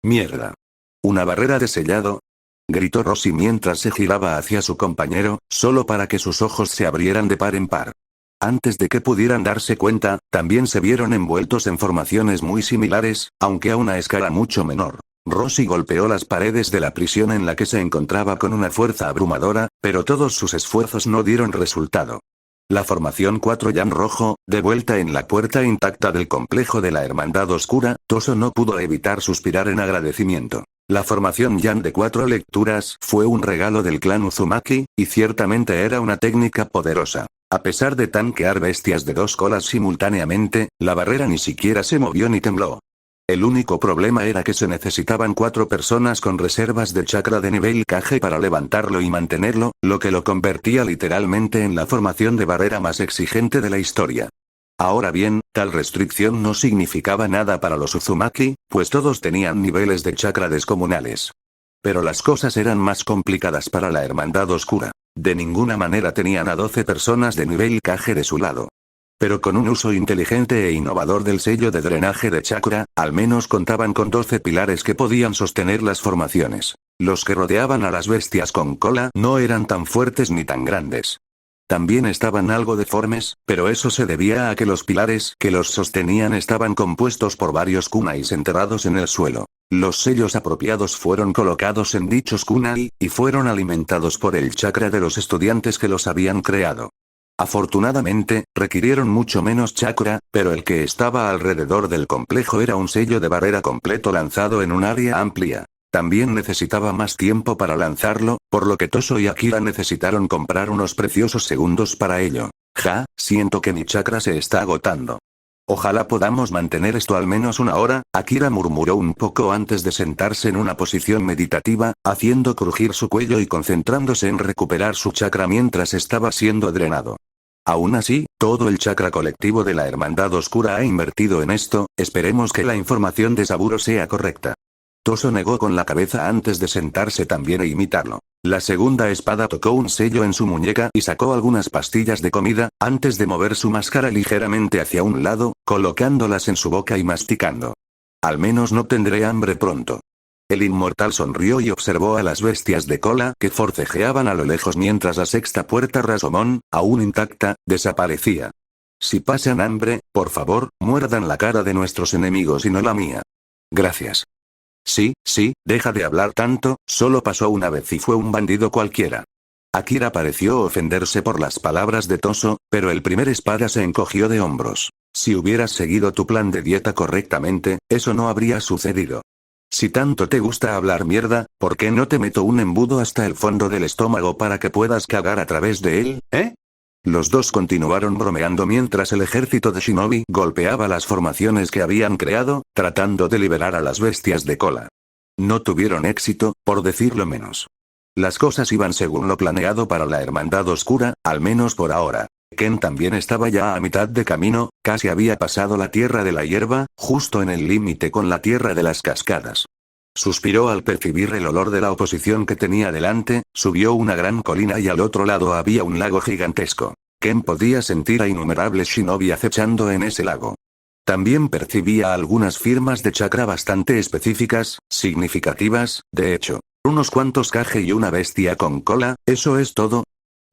¡Mierda! ¿Una barrera de sellado? Gritó Rossi mientras se giraba hacia su compañero, solo para que sus ojos se abrieran de par en par. Antes de que pudieran darse cuenta, también se vieron envueltos en formaciones muy similares, aunque a una escala mucho menor. Rossi golpeó las paredes de la prisión en la que se encontraba con una fuerza abrumadora, pero todos sus esfuerzos no dieron resultado. La formación 4 Yan rojo, de vuelta en la puerta intacta del complejo de la Hermandad Oscura, Toso no pudo evitar suspirar en agradecimiento. La formación Yan de 4 lecturas fue un regalo del clan Uzumaki, y ciertamente era una técnica poderosa. A pesar de tanquear bestias de 2 colas simultáneamente, la barrera ni siquiera se movió ni tembló. El único problema era que se necesitaban 4 personas con reservas de chakra de nivel Kage para levantarlo y mantenerlo, lo que lo convertía literalmente en la formación de barrera más exigente de la historia. Ahora bien, tal restricción no significaba nada para los Uzumaki, pues todos tenían niveles de chakra descomunales. Pero las cosas eran más complicadas para la Hermandad Oscura. De ninguna manera tenían a 12 personas de nivel Kage de su lado. Pero con un uso inteligente e innovador del sello de drenaje de chakra, al menos contaban con 12 pilares que podían sostener las formaciones. Los que rodeaban a las bestias con cola no eran tan fuertes ni tan grandes. También estaban algo deformes, pero eso se debía a que los pilares que los sostenían estaban compuestos por varios kunais enterrados en el suelo. Los sellos apropiados fueron colocados en dichos kunai, y fueron alimentados por el chakra de los estudiantes que los habían creado. Afortunadamente, requirieron mucho menos chakra, pero el que estaba alrededor del complejo era un sello de barrera completo lanzado en un área amplia. También necesitaba más tiempo para lanzarlo, por lo que Toso y Akira necesitaron comprar unos preciosos segundos para ello. Siento que mi chakra se está agotando. Ojalá podamos mantener esto al menos una hora, Akira murmuró un poco antes de sentarse en una posición meditativa, haciendo crujir su cuello y concentrándose en recuperar su chakra mientras estaba siendo drenado. Aún así, todo el chakra colectivo de la Hermandad Oscura ha invertido en esto, esperemos que la información de Saburo sea correcta. Toso negó con la cabeza antes de sentarse también e imitarlo. La segunda espada tocó un sello en su muñeca y sacó algunas pastillas de comida, antes de mover su máscara ligeramente hacia un lado, colocándolas en su boca y masticando. Al menos no tendré hambre pronto. El inmortal sonrió y observó a las bestias de cola que forcejeaban a lo lejos mientras la sexta puerta Rasomón, aún intacta, desaparecía. Si pasan hambre, por favor, muerdan la cara de nuestros enemigos y no la mía. Gracias. Sí, deja de hablar tanto, solo pasó una vez y fue un bandido cualquiera. Akira pareció ofenderse por las palabras de Toso, pero el primer espada se encogió de hombros. Si hubieras seguido tu plan de dieta correctamente, eso no habría sucedido. Si tanto te gusta hablar mierda, ¿por qué no te meto un embudo hasta el fondo del estómago para que puedas cagar a través de él, eh? Los dos continuaron bromeando mientras el ejército de Shinobi golpeaba las formaciones que habían creado, tratando de liberar a las bestias de cola. No tuvieron éxito, por decirlo menos. Las cosas iban según lo planeado para la Hermandad Oscura, al menos por ahora. Ken también estaba ya a mitad de camino, casi había pasado la Tierra de la Hierba, justo en el límite con la Tierra de las Cascadas. Suspiró al percibir el olor de la oposición que tenía delante, subió una gran colina y al otro lado había un lago gigantesco. Ken podía sentir a innumerables shinobi acechando en ese lago. También percibía algunas firmas de chakra bastante específicas, significativas, de hecho. Unos cuantos Kage y una bestia con cola, ¿eso es todo?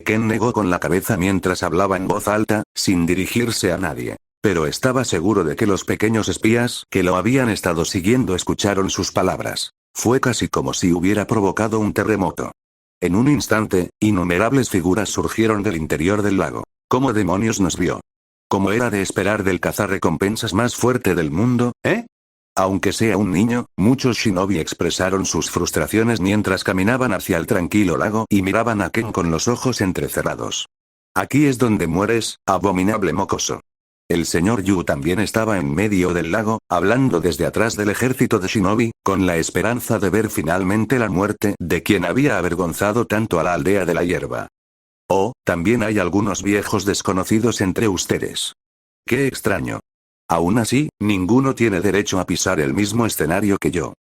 Ken negó con la cabeza mientras hablaba en voz alta, sin dirigirse a nadie. Pero estaba seguro de que los pequeños espías que lo habían estado siguiendo escucharon sus palabras. Fue casi como si hubiera provocado un terremoto. En un instante, innumerables figuras surgieron del interior del lago. ¿Cómo demonios nos vio? Como era de esperar del cazarrecompensas más fuerte del mundo, ¿eh? Aunque sea un niño, muchos shinobi expresaron sus frustraciones mientras caminaban hacia el tranquilo lago y miraban a Ken con los ojos entrecerrados. Aquí es donde mueres, abominable mocoso. El señor Yu también estaba en medio del lago, hablando desde atrás del ejército de shinobi, con la esperanza de ver finalmente la muerte de quien había avergonzado tanto a la aldea de la hierba. Oh, también hay algunos viejos desconocidos entre ustedes. Qué extraño. Aún así, ninguno tiene derecho a pisar el mismo escenario que yo.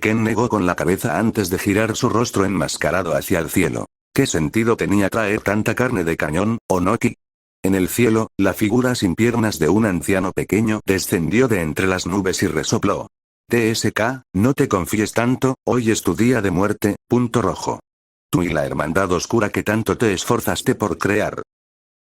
Ken negó con la cabeza antes de girar su rostro enmascarado hacia el cielo. ¿Qué sentido tenía traer tanta carne de cañón, Onoki? En el cielo, la figura sin piernas de un anciano pequeño descendió de entre las nubes y resopló. TSK, no te confíes tanto, hoy es tu día de muerte, punto rojo. Tú y la Hermandad Oscura que tanto te esforzaste por crear.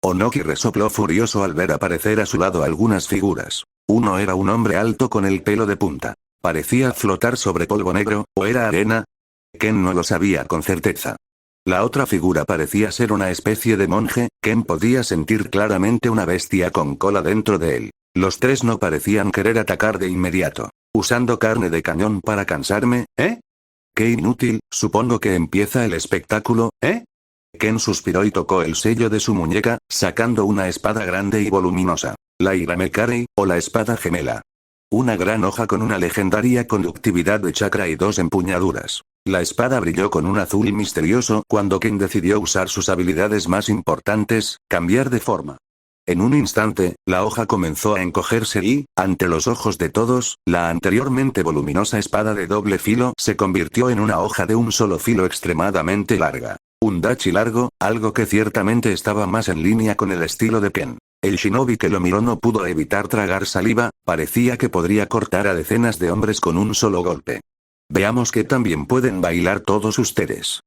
Onoki resopló furioso al ver aparecer a su lado algunas figuras. Uno era un hombre alto con el pelo de punta. Parecía flotar sobre polvo negro, ¿o era arena? Ken no lo sabía con certeza. La otra figura parecía ser una especie de monje, Ken podía sentir claramente una bestia con cola dentro de él. Los tres no parecían querer atacar de inmediato. ¿Usando carne de cañón para cansarme, eh? Qué inútil, supongo que empieza el espectáculo, ¿eh? Ken suspiró y tocó el sello de su muñeca, sacando una espada grande y voluminosa. La Iramekari, o la espada gemela. Una gran hoja con una legendaria conductividad de chakra y dos empuñaduras. La espada brilló con un azul misterioso cuando Ken decidió usar sus habilidades más importantes, cambiar de forma. En un instante, la hoja comenzó a encogerse y, ante los ojos de todos, la anteriormente voluminosa espada de doble filo se convirtió en una hoja de un solo filo extremadamente larga. Un dachi largo, algo que ciertamente estaba más en línea con el estilo de Ken. El shinobi que lo miró no pudo evitar tragar saliva, parecía que podría cortar a decenas de hombres con un solo golpe. Veamos que también pueden bailar todos ustedes.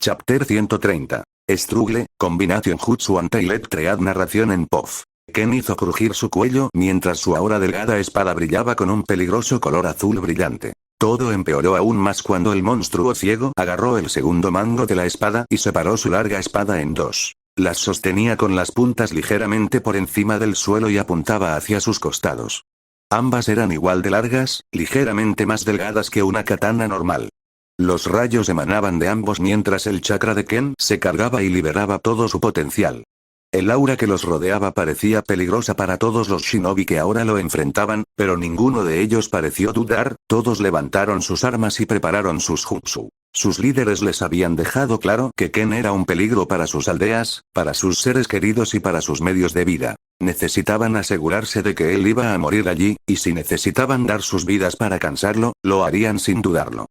Chapter 130. Struggle, Combination Jutsu Anti-Let Cread narración en POV. Ken hizo crujir su cuello mientras su ahora delgada espada brillaba con un peligroso color azul brillante. Todo empeoró aún más cuando el monstruo ciego agarró el segundo mango de la espada y separó su larga espada en dos. Las sostenía con las puntas ligeramente por encima del suelo y apuntaba hacia sus costados. Ambas eran igual de largas, ligeramente más delgadas que una katana normal. Los rayos emanaban de ambos mientras el chakra de Ken se cargaba y liberaba todo su potencial. El aura que los rodeaba parecía peligrosa para todos los shinobi que ahora lo enfrentaban, pero ninguno de ellos pareció dudar, todos levantaron sus armas y prepararon sus jutsu. Sus líderes les habían dejado claro que Ken era un peligro para sus aldeas, para sus seres queridos y para sus medios de vida. Necesitaban asegurarse de que él iba a morir allí, y si necesitaban dar sus vidas para cansarlo, lo harían sin dudarlo.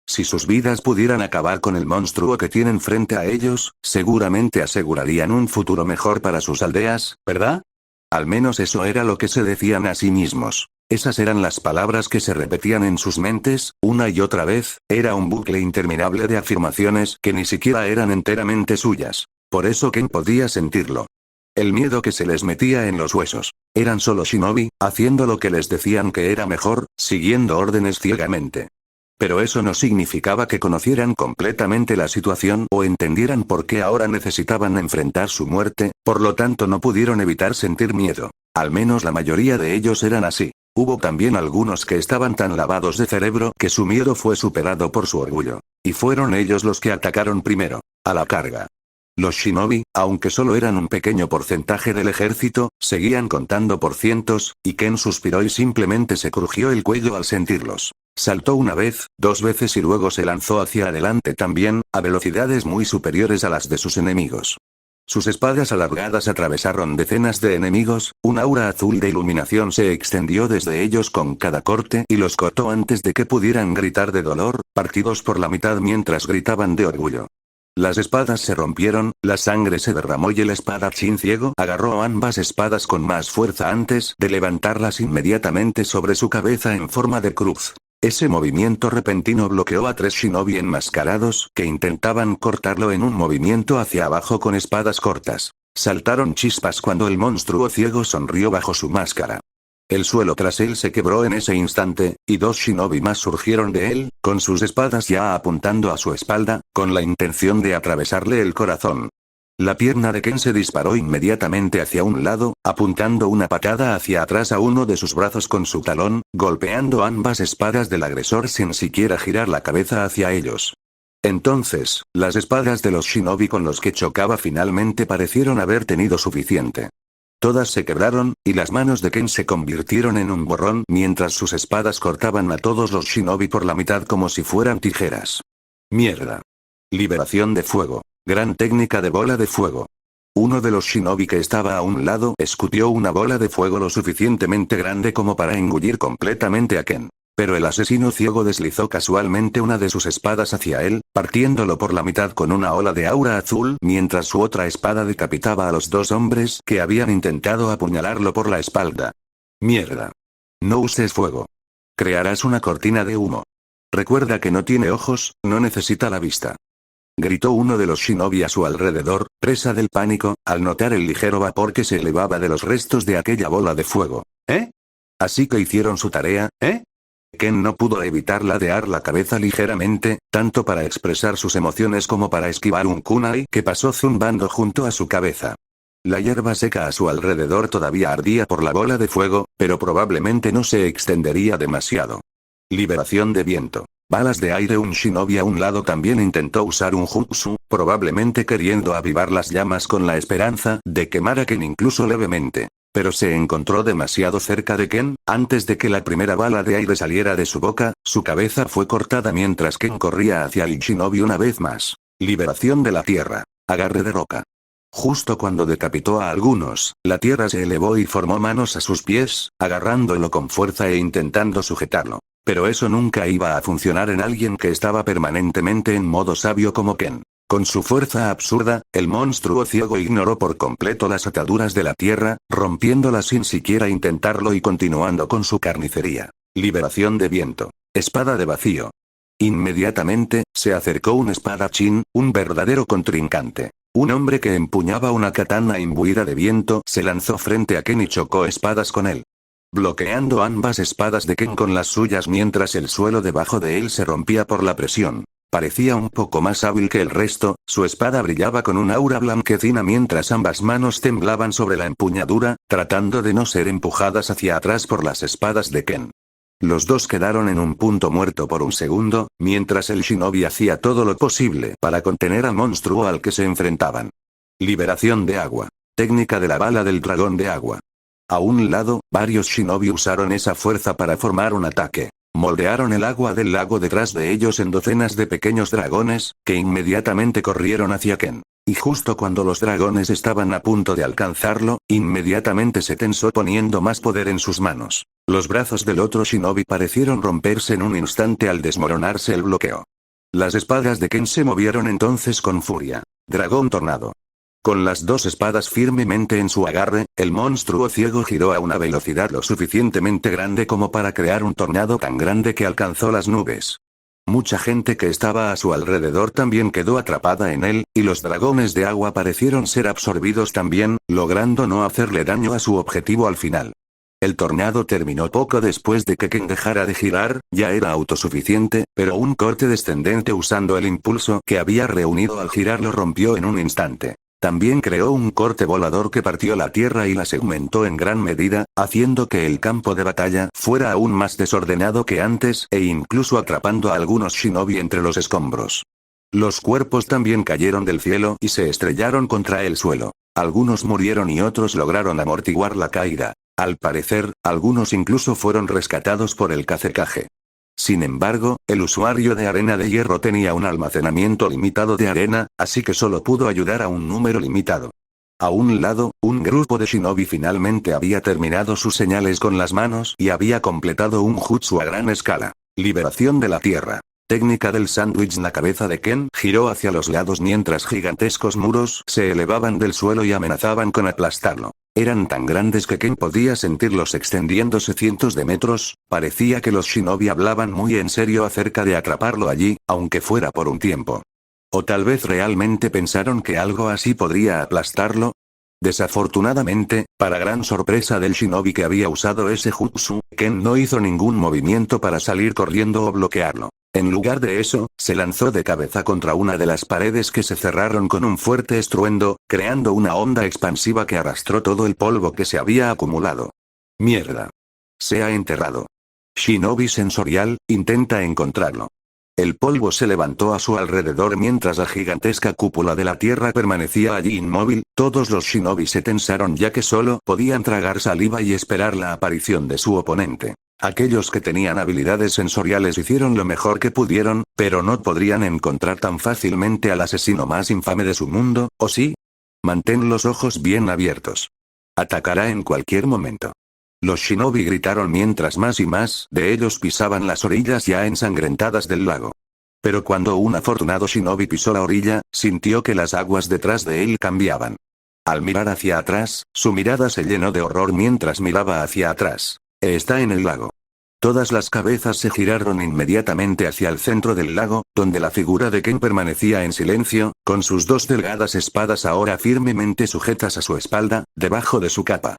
Si sus vidas pudieran acabar con el monstruo que tienen frente a ellos, seguramente asegurarían un futuro mejor para sus aldeas, ¿verdad? Al menos eso era lo que se decían a sí mismos. Esas eran las palabras que se repetían en sus mentes, una y otra vez, era un bucle interminable de afirmaciones que ni siquiera eran enteramente suyas. Por eso Ken podía sentirlo. El miedo que se les metía en los huesos. Eran solo shinobi, haciendo lo que les decían que era mejor, siguiendo órdenes ciegamente. Pero eso no significaba que conocieran completamente la situación o entendieran por qué ahora necesitaban enfrentar su muerte, por lo tanto no pudieron evitar sentir miedo. Al menos la mayoría de ellos eran así. Hubo también algunos que estaban tan lavados de cerebro que su miedo fue superado por su orgullo. Y fueron ellos los que atacaron primero. A la carga. Los shinobi, aunque solo eran un pequeño porcentaje del ejército, seguían contando por cientos, y Ken suspiró y simplemente se crujió el cuello al sentirlos. Saltó una vez, dos veces y luego se lanzó hacia adelante también, a velocidades muy superiores a las de sus enemigos. Sus espadas alargadas atravesaron decenas de enemigos, un aura azul de iluminación se extendió desde ellos con cada corte y los cortó antes de que pudieran gritar de dolor, partidos por la mitad mientras gritaban de orgullo. Las espadas se rompieron, la sangre se derramó y el espadachín ciego agarró ambas espadas con más fuerza antes de levantarlas inmediatamente sobre su cabeza en forma de cruz. Ese movimiento repentino bloqueó a 3 shinobi enmascarados que intentaban cortarlo en un movimiento hacia abajo con espadas cortas. Saltaron chispas cuando el monstruo ciego sonrió bajo su máscara. El suelo tras él se quebró en ese instante, y 2 shinobi más surgieron de él, con sus espadas ya apuntando a su espalda, con la intención de atravesarle el corazón. La pierna de Ken se disparó inmediatamente hacia un lado, apuntando una patada hacia atrás a uno de sus brazos con su talón, golpeando ambas espadas del agresor sin siquiera girar la cabeza hacia ellos. Entonces, las espadas de los shinobi con los que chocaba finalmente parecieron haber tenido suficiente. Todas se quebraron, y las manos de Ken se convirtieron en un borrón mientras sus espadas cortaban a todos los shinobi por la mitad como si fueran tijeras. Mierda. Liberación de fuego. Gran técnica de bola de fuego. Uno de los shinobi que estaba a un lado escupió una bola de fuego lo suficientemente grande como para engullir completamente a Ken. Pero el asesino ciego deslizó casualmente una de sus espadas hacia él, partiéndolo por la mitad con una ola de aura azul mientras su otra espada decapitaba a los 2 hombres que habían intentado apuñalarlo por la espalda. Mierda. No uses fuego. Crearás una cortina de humo. Recuerda que no tiene ojos, no necesita la vista. Gritó uno de los shinobi a su alrededor, presa del pánico, al notar el ligero vapor que se elevaba de los restos de aquella bola de fuego. ¿Eh? Así que hicieron su tarea, ¿eh? Ken no pudo evitar ladear la cabeza ligeramente, tanto para expresar sus emociones como para esquivar un kunai que pasó zumbando junto a su cabeza. La hierba seca a su alrededor todavía ardía por la bola de fuego, pero probablemente no se extendería demasiado. Liberación de viento. Balas de aire. Un shinobi a un lado también intentó usar un jutsu, probablemente queriendo avivar las llamas con la esperanza de quemar a Ken incluso levemente. Pero se encontró demasiado cerca de Ken, antes de que la primera bala de aire saliera de su boca, su cabeza fue cortada mientras Ken corría hacia el shinobi una vez más. Liberación de la tierra. Agarre de roca. Justo cuando decapitó a algunos, la tierra se elevó y formó manos a sus pies, agarrándolo con fuerza e intentando sujetarlo. Pero eso nunca iba a funcionar en alguien que estaba permanentemente en modo sabio como Ken. Con su fuerza absurda, el monstruo ciego ignoró por completo las ataduras de la tierra, rompiéndolas sin siquiera intentarlo y continuando con su carnicería. Liberación de viento. Espada de vacío. Inmediatamente, se acercó un espadachín, un verdadero contrincante. Un hombre que empuñaba una katana imbuida de viento se lanzó frente a Ken y chocó espadas con él. Bloqueando ambas espadas de Ken con las suyas mientras el suelo debajo de él se rompía por la presión. Parecía un poco más hábil que el resto, su espada brillaba con un aura blanquecina mientras ambas manos temblaban sobre la empuñadura, tratando de no ser empujadas hacia atrás por las espadas de Ken. Los dos quedaron en un punto muerto por un segundo, mientras el shinobi hacía todo lo posible para contener al monstruo al que se enfrentaban. Liberación de agua. Técnica de la bala del dragón de agua. A un lado, varios shinobi usaron esa fuerza para formar un ataque. Moldearon el agua del lago detrás de ellos en docenas de pequeños dragones, que inmediatamente corrieron hacia Ken. Y justo cuando los dragones estaban a punto de alcanzarlo, inmediatamente se tensó poniendo más poder en sus manos. Los brazos del otro shinobi parecieron romperse en un instante al desmoronarse el bloqueo. Las espadas de Ken se movieron entonces con furia. Dragón tornado. Con las dos espadas firmemente en su agarre, el monstruo ciego giró a una velocidad lo suficientemente grande como para crear un tornado tan grande que alcanzó las nubes. Mucha gente que estaba a su alrededor también quedó atrapada en él, y los dragones de agua parecieron ser absorbidos también, logrando no hacerle daño a su objetivo al final. El tornado terminó poco después de que Ken dejara de girar, ya era autosuficiente, pero un corte descendente usando el impulso que había reunido al girar lo rompió en un instante. También creó un corte volador que partió la tierra y la segmentó en gran medida, haciendo que el campo de batalla fuera aún más desordenado que antes e incluso atrapando a algunos shinobi entre los escombros. Los cuerpos también cayeron del cielo y se estrellaron contra el suelo. Algunos murieron y otros lograron amortiguar la caída. Al parecer, algunos incluso fueron rescatados por el Kazekage. Sin embargo, el usuario de arena de hierro tenía un almacenamiento limitado de arena, así que solo pudo ayudar a un número limitado. A un lado, un grupo de shinobi finalmente había terminado sus señales con las manos y había completado un jutsu a gran escala. Liberación de la tierra. Técnica del sándwich. La cabeza de Ken giró hacia los lados mientras gigantescos muros se elevaban del suelo y amenazaban con aplastarlo. Eran tan grandes que Ken podía sentirlos extendiéndose cientos de metros, parecía que los shinobi hablaban muy en serio acerca de atraparlo allí, aunque fuera por un tiempo. O tal vez realmente pensaron que algo así podría aplastarlo. Desafortunadamente, para gran sorpresa del shinobi que había usado ese jutsu, Ken no hizo ningún movimiento para salir corriendo o bloquearlo. En lugar de eso, se lanzó de cabeza contra una de las paredes que se cerraron con un fuerte estruendo, creando una onda expansiva que arrastró todo el polvo que se había acumulado. Mierda. Se ha enterrado. Shinobi sensorial, intenta encontrarlo. El polvo se levantó a su alrededor mientras la gigantesca cúpula de la tierra permanecía allí inmóvil. Todos los shinobi se tensaron ya que solo podían tragar saliva y esperar la aparición de su oponente. Aquellos que tenían habilidades sensoriales hicieron lo mejor que pudieron, pero no podrían encontrar tan fácilmente al asesino más infame de su mundo, ¿o sí? Mantén los ojos bien abiertos. Atacará en cualquier momento. Los shinobi gritaron mientras más y más de ellos pisaban las orillas ya ensangrentadas del lago. Pero cuando un afortunado shinobi pisó la orilla, sintió que las aguas detrás de él cambiaban. Al mirar hacia atrás, su mirada se llenó de horror mientras miraba hacia atrás. Está en el lago. Todas las cabezas se giraron inmediatamente hacia el centro del lago, donde la figura de Ken permanecía en silencio, con sus dos delgadas espadas ahora firmemente sujetas a su espalda, debajo de su capa.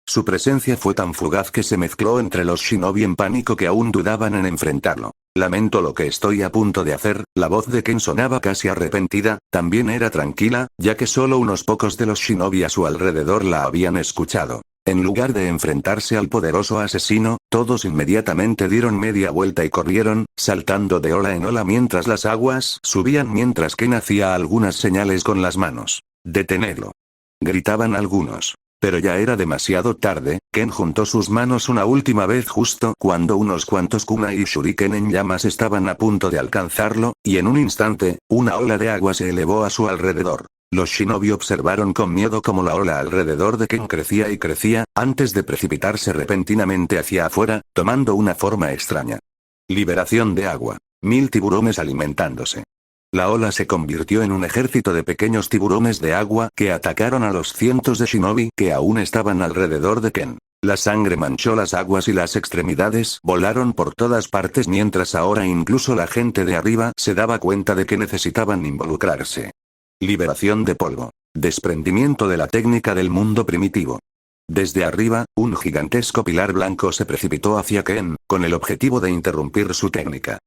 Su presencia fue tan fugaz que se mezcló entre los shinobi en pánico que aún dudaban en enfrentarlo. Lamento lo que estoy a punto de hacer. La voz de Ken sonaba casi arrepentida, también era tranquila, ya que solo unos pocos de los shinobi a su alrededor la habían escuchado. En lugar de enfrentarse al poderoso asesino, todos inmediatamente dieron media vuelta y corrieron, saltando de ola en ola mientras las aguas subían mientras Ken hacía algunas señales con las manos. ¡Detenerlo! Gritaban algunos. Pero ya era demasiado tarde. Ken juntó sus manos una última vez justo cuando unos cuantos kunai y shuriken en llamas estaban a punto de alcanzarlo, y en un instante, una ola de agua se elevó a su alrededor. Los shinobi observaron con miedo cómo la ola alrededor de Ken crecía y crecía, antes de precipitarse repentinamente hacia afuera, tomando una forma extraña. Liberación de agua. 1000 tiburones alimentándose. La ola se convirtió en un ejército de pequeños tiburones de agua que atacaron a los cientos de shinobi que aún estaban alrededor de Ken. La sangre manchó las aguas y las extremidades volaron por todas partes mientras ahora incluso la gente de arriba se daba cuenta de que necesitaban involucrarse. Liberación de polvo. Desprendimiento de la técnica del mundo primitivo. Desde arriba, un gigantesco pilar blanco se precipitó hacia Ken, con el objetivo de interrumpir su técnica.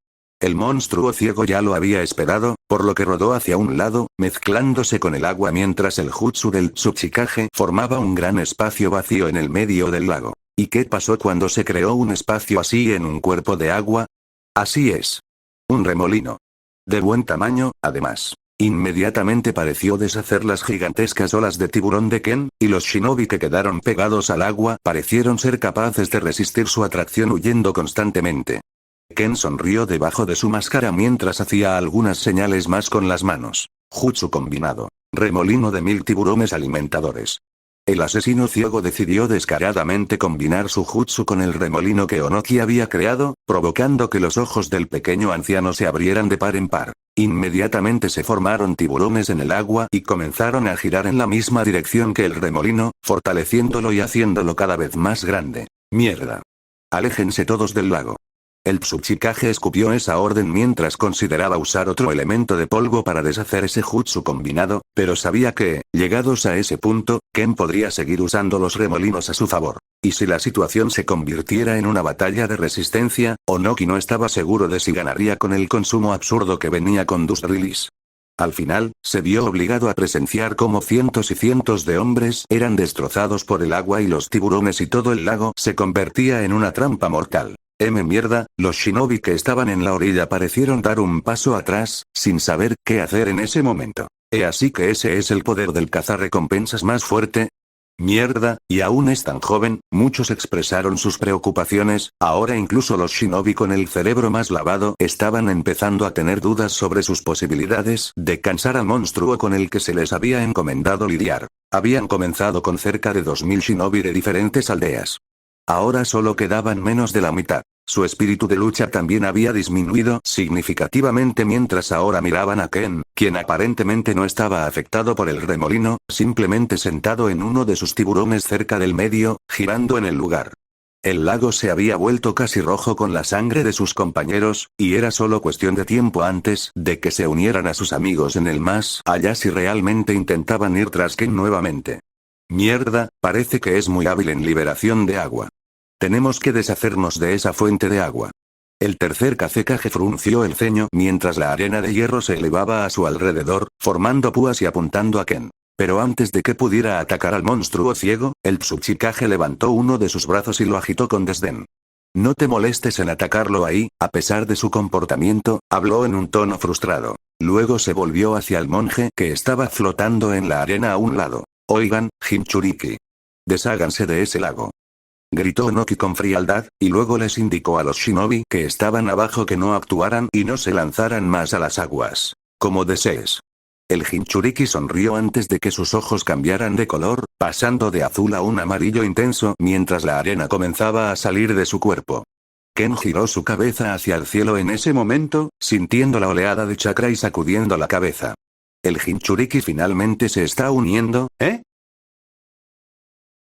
El monstruo ciego ya lo había esperado, por lo que rodó hacia un lado, mezclándose con el agua mientras el jutsu del Tsuchikage formaba un gran espacio vacío en el medio del lago. ¿Y qué pasó cuando se creó un espacio así en un cuerpo de agua? Así es. Un remolino. De buen tamaño, además. Inmediatamente pareció deshacer las gigantescas olas de tiburón de Ken, y los shinobi que quedaron pegados al agua parecieron ser capaces de resistir su atracción huyendo constantemente. Ken sonrió debajo de su máscara mientras hacía algunas señales más con las manos. Jutsu combinado. Remolino de 1000 tiburones alimentadores. El asesino ciego decidió descaradamente combinar su jutsu con el remolino que Onoki había creado, provocando que los ojos del pequeño anciano se abrieran de par en par. Inmediatamente se formaron tiburones en el agua y comenzaron a girar en la misma dirección que el remolino, fortaleciéndolo y haciéndolo cada vez más grande. ¡Mierda! Aléjense todos del lago. El Tsuchikage escupió esa orden mientras consideraba usar otro elemento de polvo para deshacer ese jutsu combinado, pero sabía que, llegados a ese punto, Ken podría seguir usando los remolinos a su favor. Y si la situación se convirtiera en una batalla de resistencia, Onoki no estaba seguro de si ganaría con el consumo absurdo que venía con Dust Release. Al final, se vio obligado a presenciar cómo cientos y cientos de hombres eran destrozados por el agua y los tiburones y todo el lago se convertía en una trampa mortal. Mierda, los shinobi que estaban en la orilla parecieron dar un paso atrás, sin saber qué hacer en ese momento. Así que ese es el poder del cazarrecompensas más fuerte. Mierda, y aún es tan joven, muchos expresaron sus preocupaciones, ahora incluso los shinobi con el cerebro más lavado estaban empezando a tener dudas sobre sus posibilidades de cansar al monstruo con el que se les había encomendado lidiar. Habían comenzado con cerca de 2000 shinobi de diferentes aldeas. Ahora solo quedaban menos de la mitad. Su espíritu de lucha también había disminuido significativamente mientras ahora miraban a Ken, quien aparentemente no estaba afectado por el remolino, simplemente sentado en uno de sus tiburones cerca del medio, girando en el lugar. El lago se había vuelto casi rojo con la sangre de sus compañeros, y era solo cuestión de tiempo antes de que se unieran a sus amigos en el más allá si realmente intentaban ir tras Ken nuevamente. Mierda, parece que es muy hábil en liberación de agua. Tenemos que deshacernos de esa fuente de agua. El tercer Kazekage frunció el ceño mientras la arena de hierro se elevaba a su alrededor, formando púas y apuntando a Ken. Pero antes de que pudiera atacar al monstruo ciego, el Tsuchikage levantó uno de sus brazos y lo agitó con desdén. No te molestes en atacarlo ahí, a pesar de su comportamiento, habló en un tono frustrado. Luego se volvió hacia el monje que estaba flotando en la arena a un lado. Oigan, Jinchuriki. Desháganse de ese lago. Gritó Onoki con frialdad, y luego les indicó a los shinobi que estaban abajo que no actuaran y no se lanzaran más a las aguas. Como desees. El Jinchuriki sonrió antes de que sus ojos cambiaran de color, pasando de azul a un amarillo intenso mientras la arena comenzaba a salir de su cuerpo. Ken giró su cabeza hacia el cielo en ese momento, sintiendo la oleada de chakra y sacudiendo la cabeza. El Jinchuriki finalmente se está uniendo, ¿eh?